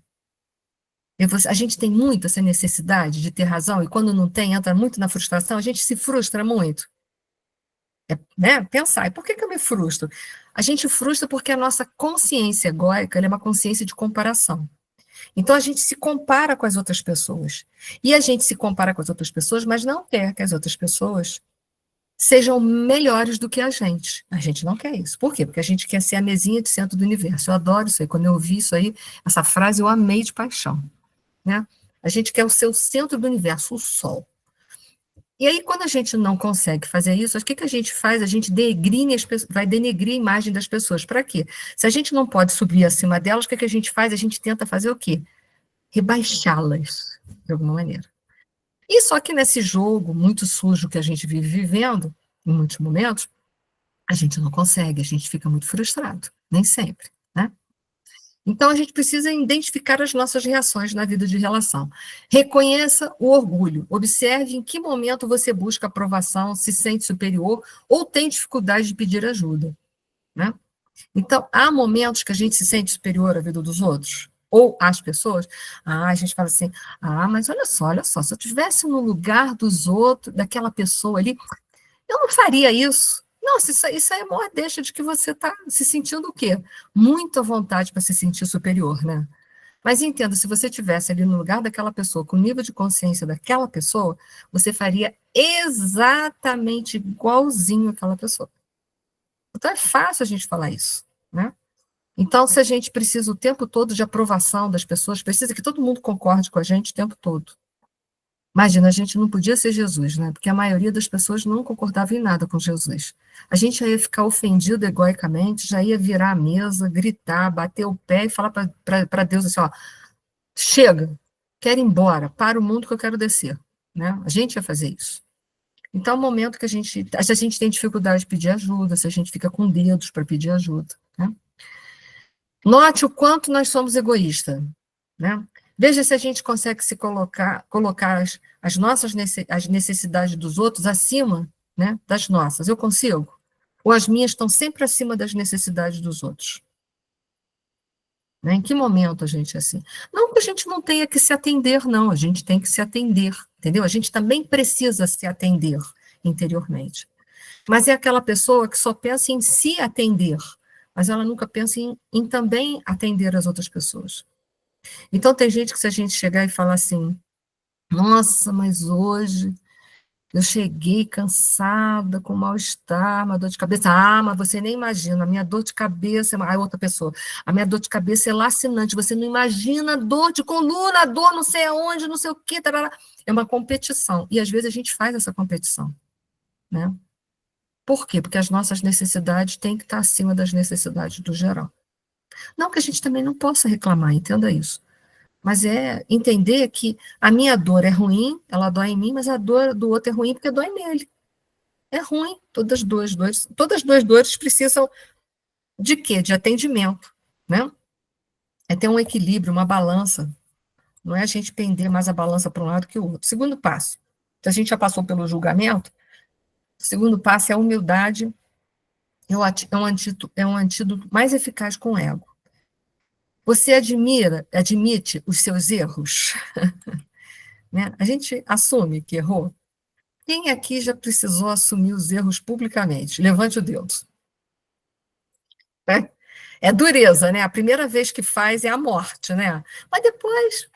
A gente tem muito essa necessidade de ter razão, e quando não tem, entra muito na frustração, a gente se frustra muito. Né? Pensar, e por que eu me frustro? A gente frustra porque a nossa consciência egóica é uma consciência de comparação. Então, a gente se compara com as outras pessoas. E a gente se compara com as outras pessoas, mas não quer que as outras pessoas sejam melhores do que a gente. A gente não quer isso. Por quê? Porque a gente quer ser a mesinha de centro do universo. Eu adoro isso aí. Quando eu ouvi isso aí, essa frase eu amei de paixão. Né? A gente quer o seu centro do universo, o sol. E aí, quando a gente não consegue fazer isso, o que a gente faz? A gente vai denegrir a imagem das pessoas. Para quê? Se a gente não pode subir acima delas, o que a gente faz? A gente tenta fazer o quê? Rebaixá-las, de alguma maneira. E só que nesse jogo muito sujo que a gente vive vivendo, em muitos momentos, a gente não consegue, a gente fica muito frustrado, nem sempre, né? Então, a gente precisa identificar as nossas reações na vida de relação. Reconheça o orgulho. Observe em que momento você busca aprovação, se sente superior ou tem dificuldade de pedir ajuda. Né? Então, há momentos que a gente se sente superior à vida dos outros ou às pessoas. A gente fala assim, mas olha só, se eu estivesse no lugar dos outros, daquela pessoa ali, eu não faria isso. Nossa, isso aí é maior deixa de que você está se sentindo o quê? Muita vontade para se sentir superior, né? Mas entenda, se você estivesse ali no lugar daquela pessoa, com o nível de consciência daquela pessoa, você faria exatamente igualzinho aquela pessoa. Então é fácil a gente falar isso, né? Então, se a gente precisa o tempo todo de aprovação das pessoas, precisa que todo mundo concorde com a gente o tempo todo. Imagina, a gente não podia ser Jesus, né? Porque a maioria das pessoas não concordava em nada com Jesus. A gente já ia ficar ofendido egoicamente, já ia virar a mesa, gritar, bater o pé e falar para Deus assim, ó, chega, quero ir embora, para o mundo que eu quero descer. Né? A gente ia fazer isso. Então, é o momento que a gente tem dificuldade de pedir ajuda, se a gente fica com dedos para pedir ajuda. Né? Note o quanto nós somos egoístas. Né? Veja se a gente consegue se colocar as nossas as necessidades dos outros acima, né, das nossas. Eu consigo? Ou as minhas estão sempre acima das necessidades dos outros? Né? Em que momento a gente é assim? Não que a gente não tenha que se atender, não, a gente tem que se atender, entendeu? A gente também precisa se atender interiormente. Mas é aquela pessoa que só pensa em se atender, mas ela nunca pensa em também atender as outras pessoas. Então, tem gente que se a gente chegar e falar assim, nossa, mas hoje eu cheguei cansada, com mal-estar, uma dor de cabeça. Mas você nem imagina, a minha dor de cabeça, aí outra pessoa, a minha dor de cabeça é lacinante, você não imagina a dor de coluna, a dor não sei aonde, não sei o quê, tarará. É uma competição, e às vezes a gente faz essa competição, né? Por quê? Porque as nossas necessidades têm que estar acima das necessidades do geral. Não que a gente também não possa reclamar, entenda isso. Mas é entender que a minha dor é ruim, ela dói em mim, mas a dor do outro é ruim porque dói nele. É ruim, todas as duas dores precisam de quê? De atendimento, né? É ter um equilíbrio, uma balança. Não é a gente pender mais a balança para um lado que o outro. Segundo passo, se a gente já passou pelo julgamento, o segundo passo é a humildade, é um antídoto mais eficaz com o ego. Você admite os seus erros, né? A gente assume que errou. Quem aqui já precisou assumir os erros publicamente? Levante o dedo. Né? É dureza, né? A primeira vez que faz é a morte, né? Mas depois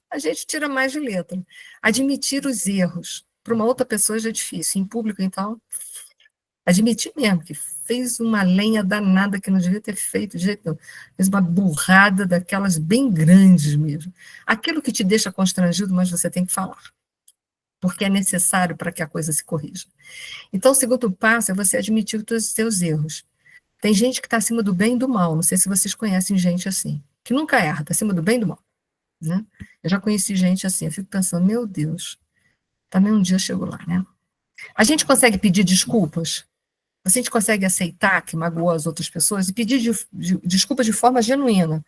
a gente tira mais de letra. Admitir os erros. Para uma outra pessoa já é difícil. Em público, então, admitir mesmo que fez uma lenha danada que não devia ter feito de jeito nenhum. Fez uma burrada daquelas bem grandes mesmo. Aquilo que te deixa constrangido, mas você tem que falar. Porque é necessário para que a coisa se corrija. Então, o segundo passo é você admitir os seus erros. Tem gente que está acima do bem e do mal, não sei se vocês conhecem gente assim, que nunca erra, está acima do bem e do mal. Né? Eu já conheci gente assim, eu fico pensando, meu Deus, também um dia eu chego lá, né? A gente consegue pedir desculpas? A gente consegue aceitar que magoou as outras pessoas e pedir desculpas de forma genuína?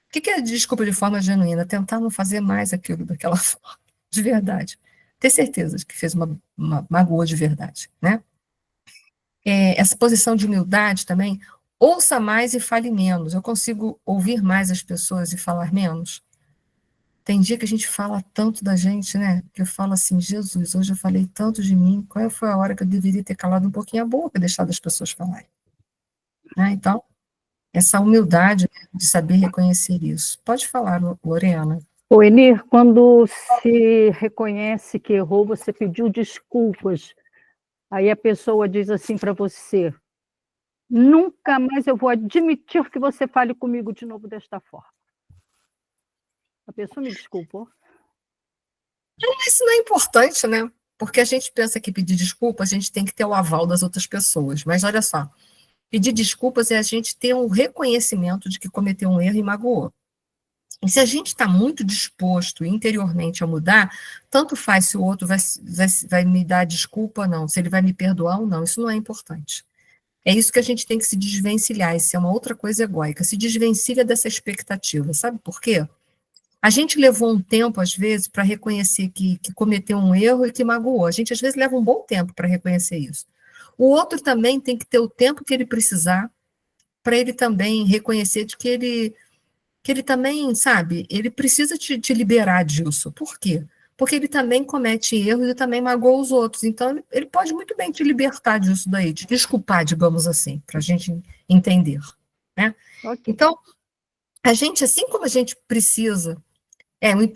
O que é desculpa de forma genuína? Tentar não fazer mais aquilo daquela forma, de verdade. Ter certeza de que fez uma magoa de verdade, né? essa posição de humildade também, ouça mais e fale menos. Eu consigo ouvir mais as pessoas e falar menos? Tem dia que a gente fala tanto da gente, né? Que eu falo assim, Jesus, hoje eu falei tanto de mim, qual foi a hora que eu deveria ter calado um pouquinho a boca e deixado as pessoas falarem? Né? Então, essa humildade, né, de saber reconhecer isso. Pode falar, Lorena. O Enir, quando se reconhece que errou, você pediu desculpas, aí a pessoa diz assim para você: nunca mais eu vou admitir que você fale comigo de novo desta forma. A pessoa me desculpou. Isso não é importante, né? Porque a gente pensa que pedir desculpa, a gente tem que ter o aval das outras pessoas. Mas olha só, pedir desculpas é a gente ter um reconhecimento de que cometeu um erro e magoou. E se a gente está muito disposto interiormente a mudar, tanto faz se o outro vai me dar desculpa ou não, se ele vai me perdoar ou não, isso não é importante. É isso que a gente tem que se desvencilhar, isso é uma outra coisa egóica, se desvencilha dessa expectativa, sabe por quê? A gente levou um tempo, às vezes, para reconhecer que cometeu um erro e que magoou. A gente, às vezes, leva um bom tempo para reconhecer isso. O outro também tem que ter o tempo que ele precisar para ele também reconhecer de que ele também, sabe, ele precisa te liberar disso. Por quê? Porque ele também comete erros e também magoa os outros. Então, ele pode muito bem te libertar disso daí, te desculpar, digamos assim, para a gente entender. Né? Okay. Então, a gente, assim como a gente precisa.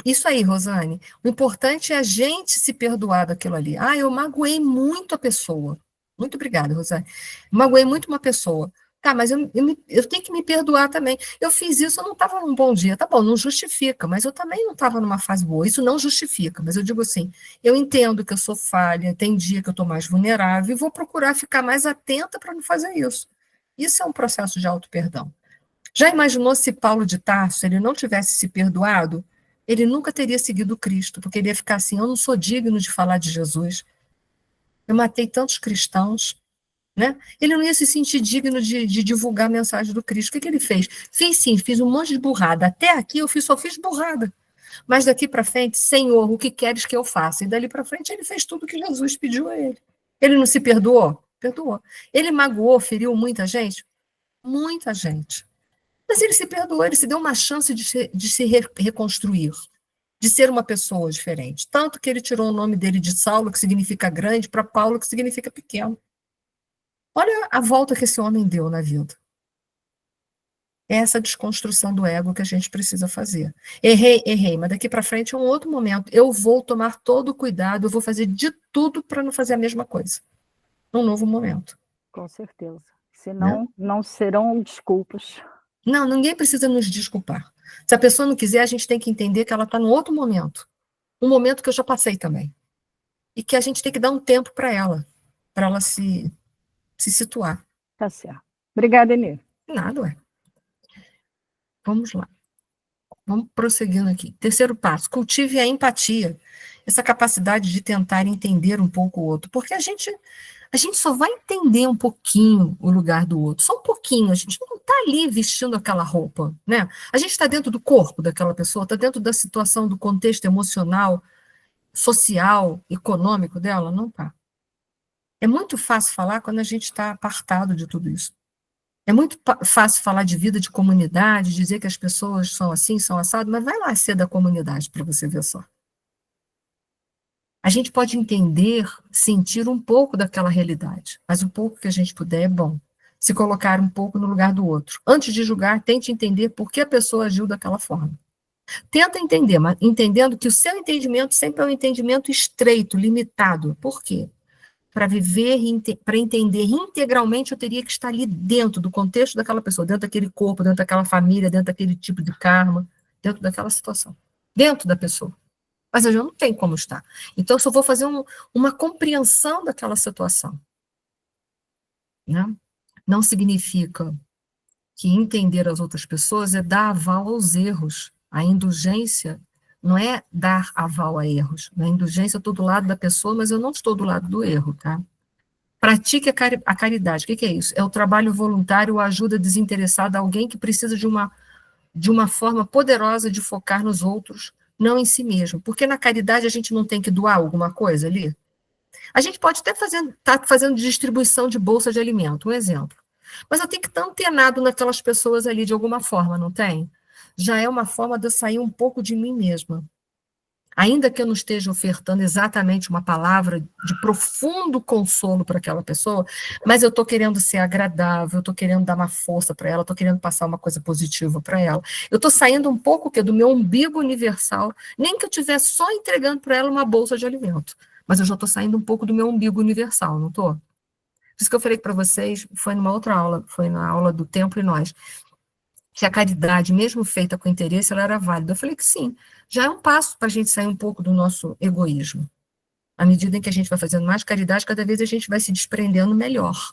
Isso aí, Rosane. O importante é a gente se perdoar daquilo ali. Ah, eu magoei muito a pessoa. Muito obrigada, Rosane. Magoei muito uma pessoa. Tá, mas eu tenho que me perdoar também. Eu fiz isso, eu não estava num bom dia. Tá bom, não justifica, mas eu também não estava numa fase boa. Isso não justifica, mas eu digo assim, eu entendo que eu sou falha, tem dia que eu estou mais vulnerável e vou procurar ficar mais atenta para não fazer isso. Isso é um processo de auto-perdão. Já imaginou se Paulo de Tarso, ele não tivesse se perdoado? Ele nunca teria seguido Cristo, porque ele ia ficar assim, eu não sou digno de falar de Jesus. Eu matei tantos cristãos, né? Ele não ia se sentir digno de divulgar a mensagem do Cristo. O que ele fez? Fiz um monte de burrada. Até aqui só fiz burrada. Mas daqui para frente, Senhor, o que queres que eu faça? E dali para frente ele fez tudo o que Jesus pediu a ele. Ele não se perdoou? Perdoou. Ele magoou, feriu muita gente? Muita gente. Mas ele se perdoou, ele se deu uma chance de se reconstruir, de ser uma pessoa diferente. Tanto que ele tirou o nome dele de Saulo, que significa grande, para Paulo, que significa pequeno. Olha a volta que esse homem deu na vida. É essa desconstrução do ego que a gente precisa fazer. Errei, mas daqui para frente é um outro momento. Eu vou tomar todo o cuidado, eu vou fazer de tudo para não fazer a mesma coisa. Num novo momento. Com certeza. Senão, não serão desculpas. Não, ninguém precisa nos desculpar. Se a pessoa não quiser, a gente tem que entender que ela está num outro momento. Um momento que eu já passei também. E que a gente tem que dar um tempo para ela se situar. Tá certo. Obrigada, Enir. Nada, ué. Vamos lá. Vamos prosseguindo aqui. Terceiro passo, cultive a empatia. Essa capacidade de tentar entender um pouco o outro. Porque a gente só vai entender um pouquinho o lugar do outro. Só um pouquinho. A gente não está ali vestindo aquela roupa, né? A gente está dentro do corpo daquela pessoa, está dentro da situação, do contexto emocional, social, econômico dela? Não está. É muito fácil falar quando a gente está apartado de tudo isso. É muito fácil falar de vida de comunidade, dizer que as pessoas são assim, são assadas, mas vai lá ser da comunidade para você ver só. A gente pode entender, sentir um pouco daquela realidade, mas o pouco que a gente puder é bom. Se colocar um pouco no lugar do outro. Antes de julgar, tente entender por que a pessoa agiu daquela forma. Tenta entender, mas entendendo que o seu entendimento sempre é um entendimento estreito, limitado. Por quê? Para viver, para entender integralmente, eu teria que estar ali dentro do contexto daquela pessoa, dentro daquele corpo, dentro daquela família, dentro daquele tipo de karma, dentro daquela situação, dentro da pessoa. Mas eu já não tenho como estar. Então, eu só vou fazer uma compreensão daquela situação. Né? Não significa que entender as outras pessoas é dar aval aos erros. A indulgência não é dar aval a erros. Na indulgência, eu estou do lado da pessoa, mas eu não estou do lado do erro, tá? Pratique a caridade. O que é isso? É o trabalho voluntário ou a ajuda desinteressada a alguém que precisa de uma forma poderosa de focar nos outros, não em si mesmo. Porque na caridade a gente não tem que doar alguma coisa ali? A gente pode até estar fazendo distribuição de bolsa de alimento, um exemplo. Mas eu tenho que estar antenado naquelas pessoas ali de alguma forma, não tem? Já é uma forma de eu sair um pouco de mim mesma. Ainda que eu não esteja ofertando exatamente uma palavra de profundo consolo para aquela pessoa, mas eu estou querendo ser agradável, eu estou querendo dar uma força para ela, estou querendo passar uma coisa positiva para ela. Eu estou saindo um pouco do meu umbigo universal, nem que eu estivesse só entregando para ela uma bolsa de alimento, mas eu já estou saindo um pouco do meu umbigo universal, não estou? Isso que eu falei para vocês foi numa outra aula, foi na aula do Tempo e Nós, que a caridade, mesmo feita com interesse, ela era válida. Eu falei que sim, já é um passo para a gente sair um pouco do nosso egoísmo. À medida em que a gente vai fazendo mais caridade, cada vez a gente vai se desprendendo melhor.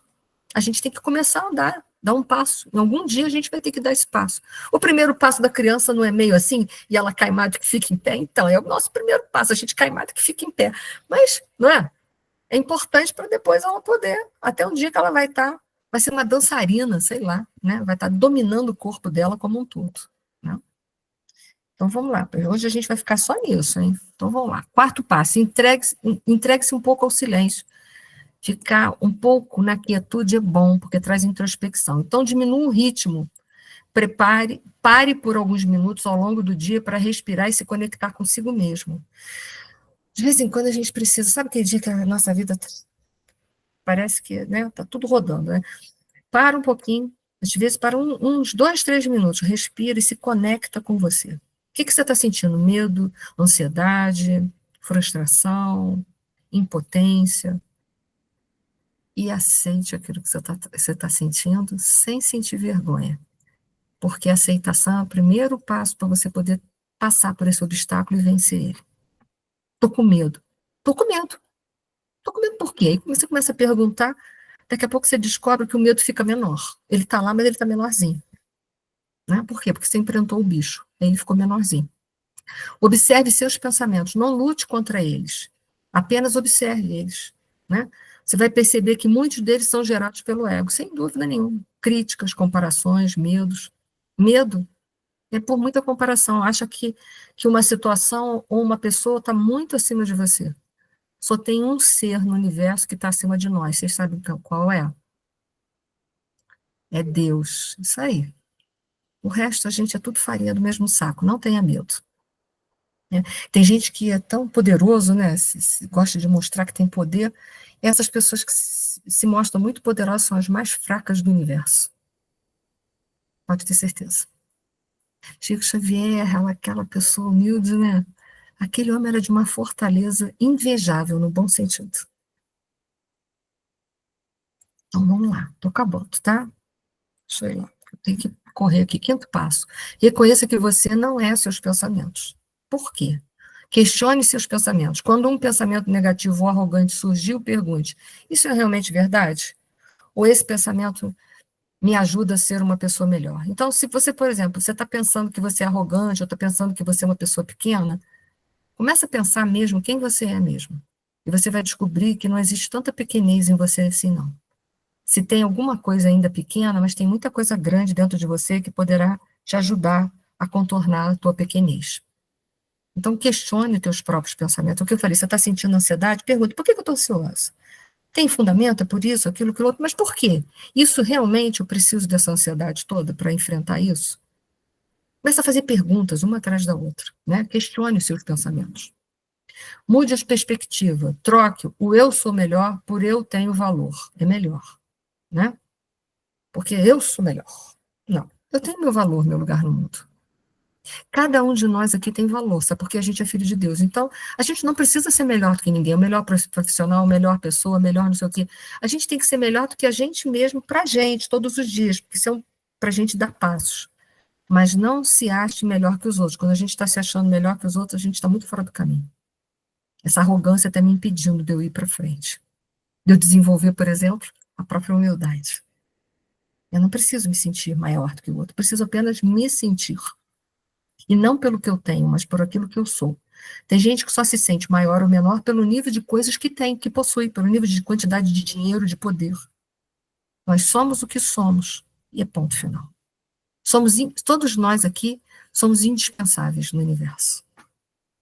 A gente tem que começar a dar um passo. Em algum dia a gente vai ter que dar esse passo. O primeiro passo da criança não é meio assim, e ela cai mais do que fica em pé? Então, é o nosso primeiro passo, a gente cai mais do que fica em pé. Mas, não é? É importante para depois ela poder, até um dia que ela vai ser uma dançarina, sei lá, né? Vai estar dominando o corpo dela como um todo, né? Então vamos lá, hoje a gente vai ficar só nisso, hein? Então vamos lá. Quarto passo, entregue-se um pouco ao silêncio. Ficar um pouco na quietude é bom, porque traz introspecção. Então diminua o ritmo, pare por alguns minutos ao longo do dia para respirar e se conectar consigo mesmo. De vez em quando a gente precisa, sabe aquele dia que a nossa vida parece que, né, tá tudo rodando, né? Para um pouquinho, às vezes para uns 2, 3 minutos, respira e se conecta com você. O que você está sentindo? Medo, ansiedade, frustração, impotência? E aceite aquilo que você tá sentindo sem sentir vergonha. Porque a aceitação é o primeiro passo para você poder passar por esse obstáculo e vencer ele. Estou com medo. Estou com medo. Estou com medo por quê? Aí você começa a perguntar, daqui a pouco você descobre que o medo fica menor. Ele está lá, mas ele está menorzinho. Né? Por quê? Porque você enfrentou o bicho. Aí ele ficou menorzinho. Observe seus pensamentos, não lute contra eles. Apenas observe eles. Né? Você vai perceber que muitos deles são gerados pelo ego, sem dúvida nenhuma. Críticas, comparações, medos. Medo é por muita comparação. Acha que uma situação ou uma pessoa está muito acima de você. Só tem um ser no universo que está acima de nós. Vocês sabem qual é? É Deus. Isso aí. O resto a gente é tudo farinha do mesmo saco. Não tenha medo. Né? Tem gente que é tão poderoso, né? Se gosta de mostrar que tem poder. E essas pessoas que se mostram muito poderosas são as mais fracas do universo. Pode ter certeza. Chico Xavier, aquela pessoa humilde, né? Aquele homem era de uma fortaleza invejável, no bom sentido. Então, vamos lá. Estou acabando, tá? Deixa eu ir lá. Eu tenho que correr aqui. Quinto passo. Reconheça que você não é seus pensamentos. Por quê? Questione seus pensamentos. Quando um pensamento negativo ou arrogante surgiu, pergunte: isso é realmente verdade? Ou esse pensamento me ajuda a ser uma pessoa melhor? Então, se você, por exemplo, você está pensando que você é arrogante, ou está pensando que você é uma pessoa pequena, começa a pensar mesmo quem você é mesmo. E você vai descobrir que não existe tanta pequenez em você assim, não. Se tem alguma coisa ainda pequena, mas tem muita coisa grande dentro de você que poderá te ajudar a contornar a tua pequenez. Então, questione os teus próprios pensamentos. O que eu falei, você está sentindo ansiedade? Pergunte, por que eu estou ansiosa? Tem fundamento? É por isso, aquilo, aquilo outro? Mas por quê? Isso realmente eu preciso dessa ansiedade toda para enfrentar isso? Começa a fazer perguntas, uma atrás da outra, né? Questione os seus pensamentos. Mude a perspectiva. Troque o eu sou melhor por eu tenho valor. É melhor, né? Porque eu sou melhor. Não, eu tenho meu valor, meu lugar no mundo. Cada um de nós aqui tem valor, sabe? Porque a gente é filho de Deus. Então, a gente não precisa ser melhor do que ninguém, o melhor profissional, a melhor pessoa, melhor não sei o quê. A gente tem que ser melhor do que a gente mesmo para a gente, todos os dias, porque isso é para a gente dar passos. Mas não se ache melhor que os outros. Quando a gente está se achando melhor que os outros, a gente está muito fora do caminho. Essa arrogância está me impedindo de eu ir para frente. De eu desenvolver, por exemplo, a própria humildade. Eu não preciso me sentir maior do que o outro, eu preciso apenas me sentir. E não pelo que eu tenho, mas por aquilo que eu sou. Tem gente que só se sente maior ou menor pelo nível de coisas que tem, que possui, pelo nível de quantidade de dinheiro, de poder. Nós somos o que somos, e é ponto final. Todos nós aqui somos indispensáveis no universo.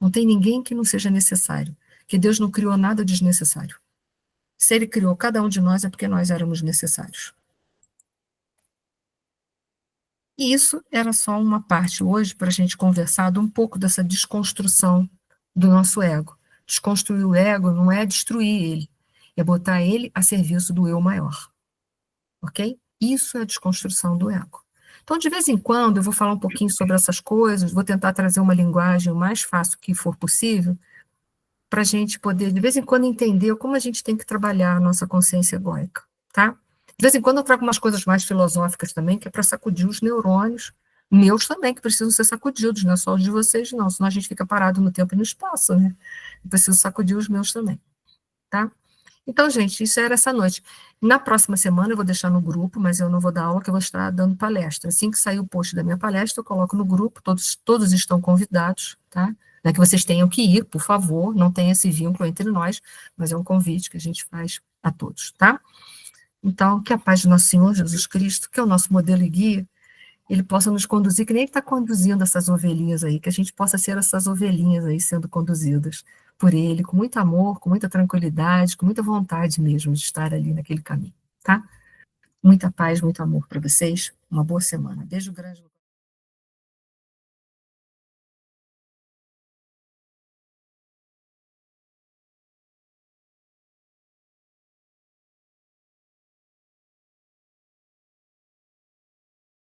Não tem ninguém que não seja necessário, que Deus não criou nada desnecessário. Se ele criou cada um de nós, é porque nós éramos necessários. E isso era só uma parte hoje para a gente conversar um pouco dessa desconstrução do nosso ego. Desconstruir o ego não é destruir ele, é botar ele a serviço do eu maior. Ok? Isso é a desconstrução do ego. Então, de vez em quando, eu vou falar um pouquinho sobre essas coisas, vou tentar trazer uma linguagem o mais fácil que for possível, para a gente poder, de vez em quando, entender como a gente tem que trabalhar a nossa consciência egóica, tá? De vez em quando eu trago umas coisas mais filosóficas também, que é para sacudir os neurônios, meus também, que precisam ser sacudidos, não é só os de vocês, não, senão a gente fica parado no tempo e no espaço, né? Eu preciso sacudir os meus também, tá? Então, gente, isso era essa noite. Na próxima semana eu vou deixar no grupo, mas eu não vou dar aula, que eu vou estar dando palestra. Assim que sair o post da minha palestra, eu coloco no grupo, todos estão convidados, tá? Não é que vocês tenham que ir, por favor, não tem esse vínculo entre nós, mas é um convite que a gente faz a todos, tá? Então, que a paz do nosso Senhor Jesus Cristo, que é o nosso modelo e guia, ele possa nos conduzir, que nem ele está conduzindo essas ovelhinhas aí, que a gente possa ser essas ovelhinhas aí sendo conduzidas por ele, com muito amor, com muita tranquilidade, com muita vontade mesmo de estar ali naquele caminho, tá? Muita paz, muito amor para vocês, uma boa semana. Beijo grande.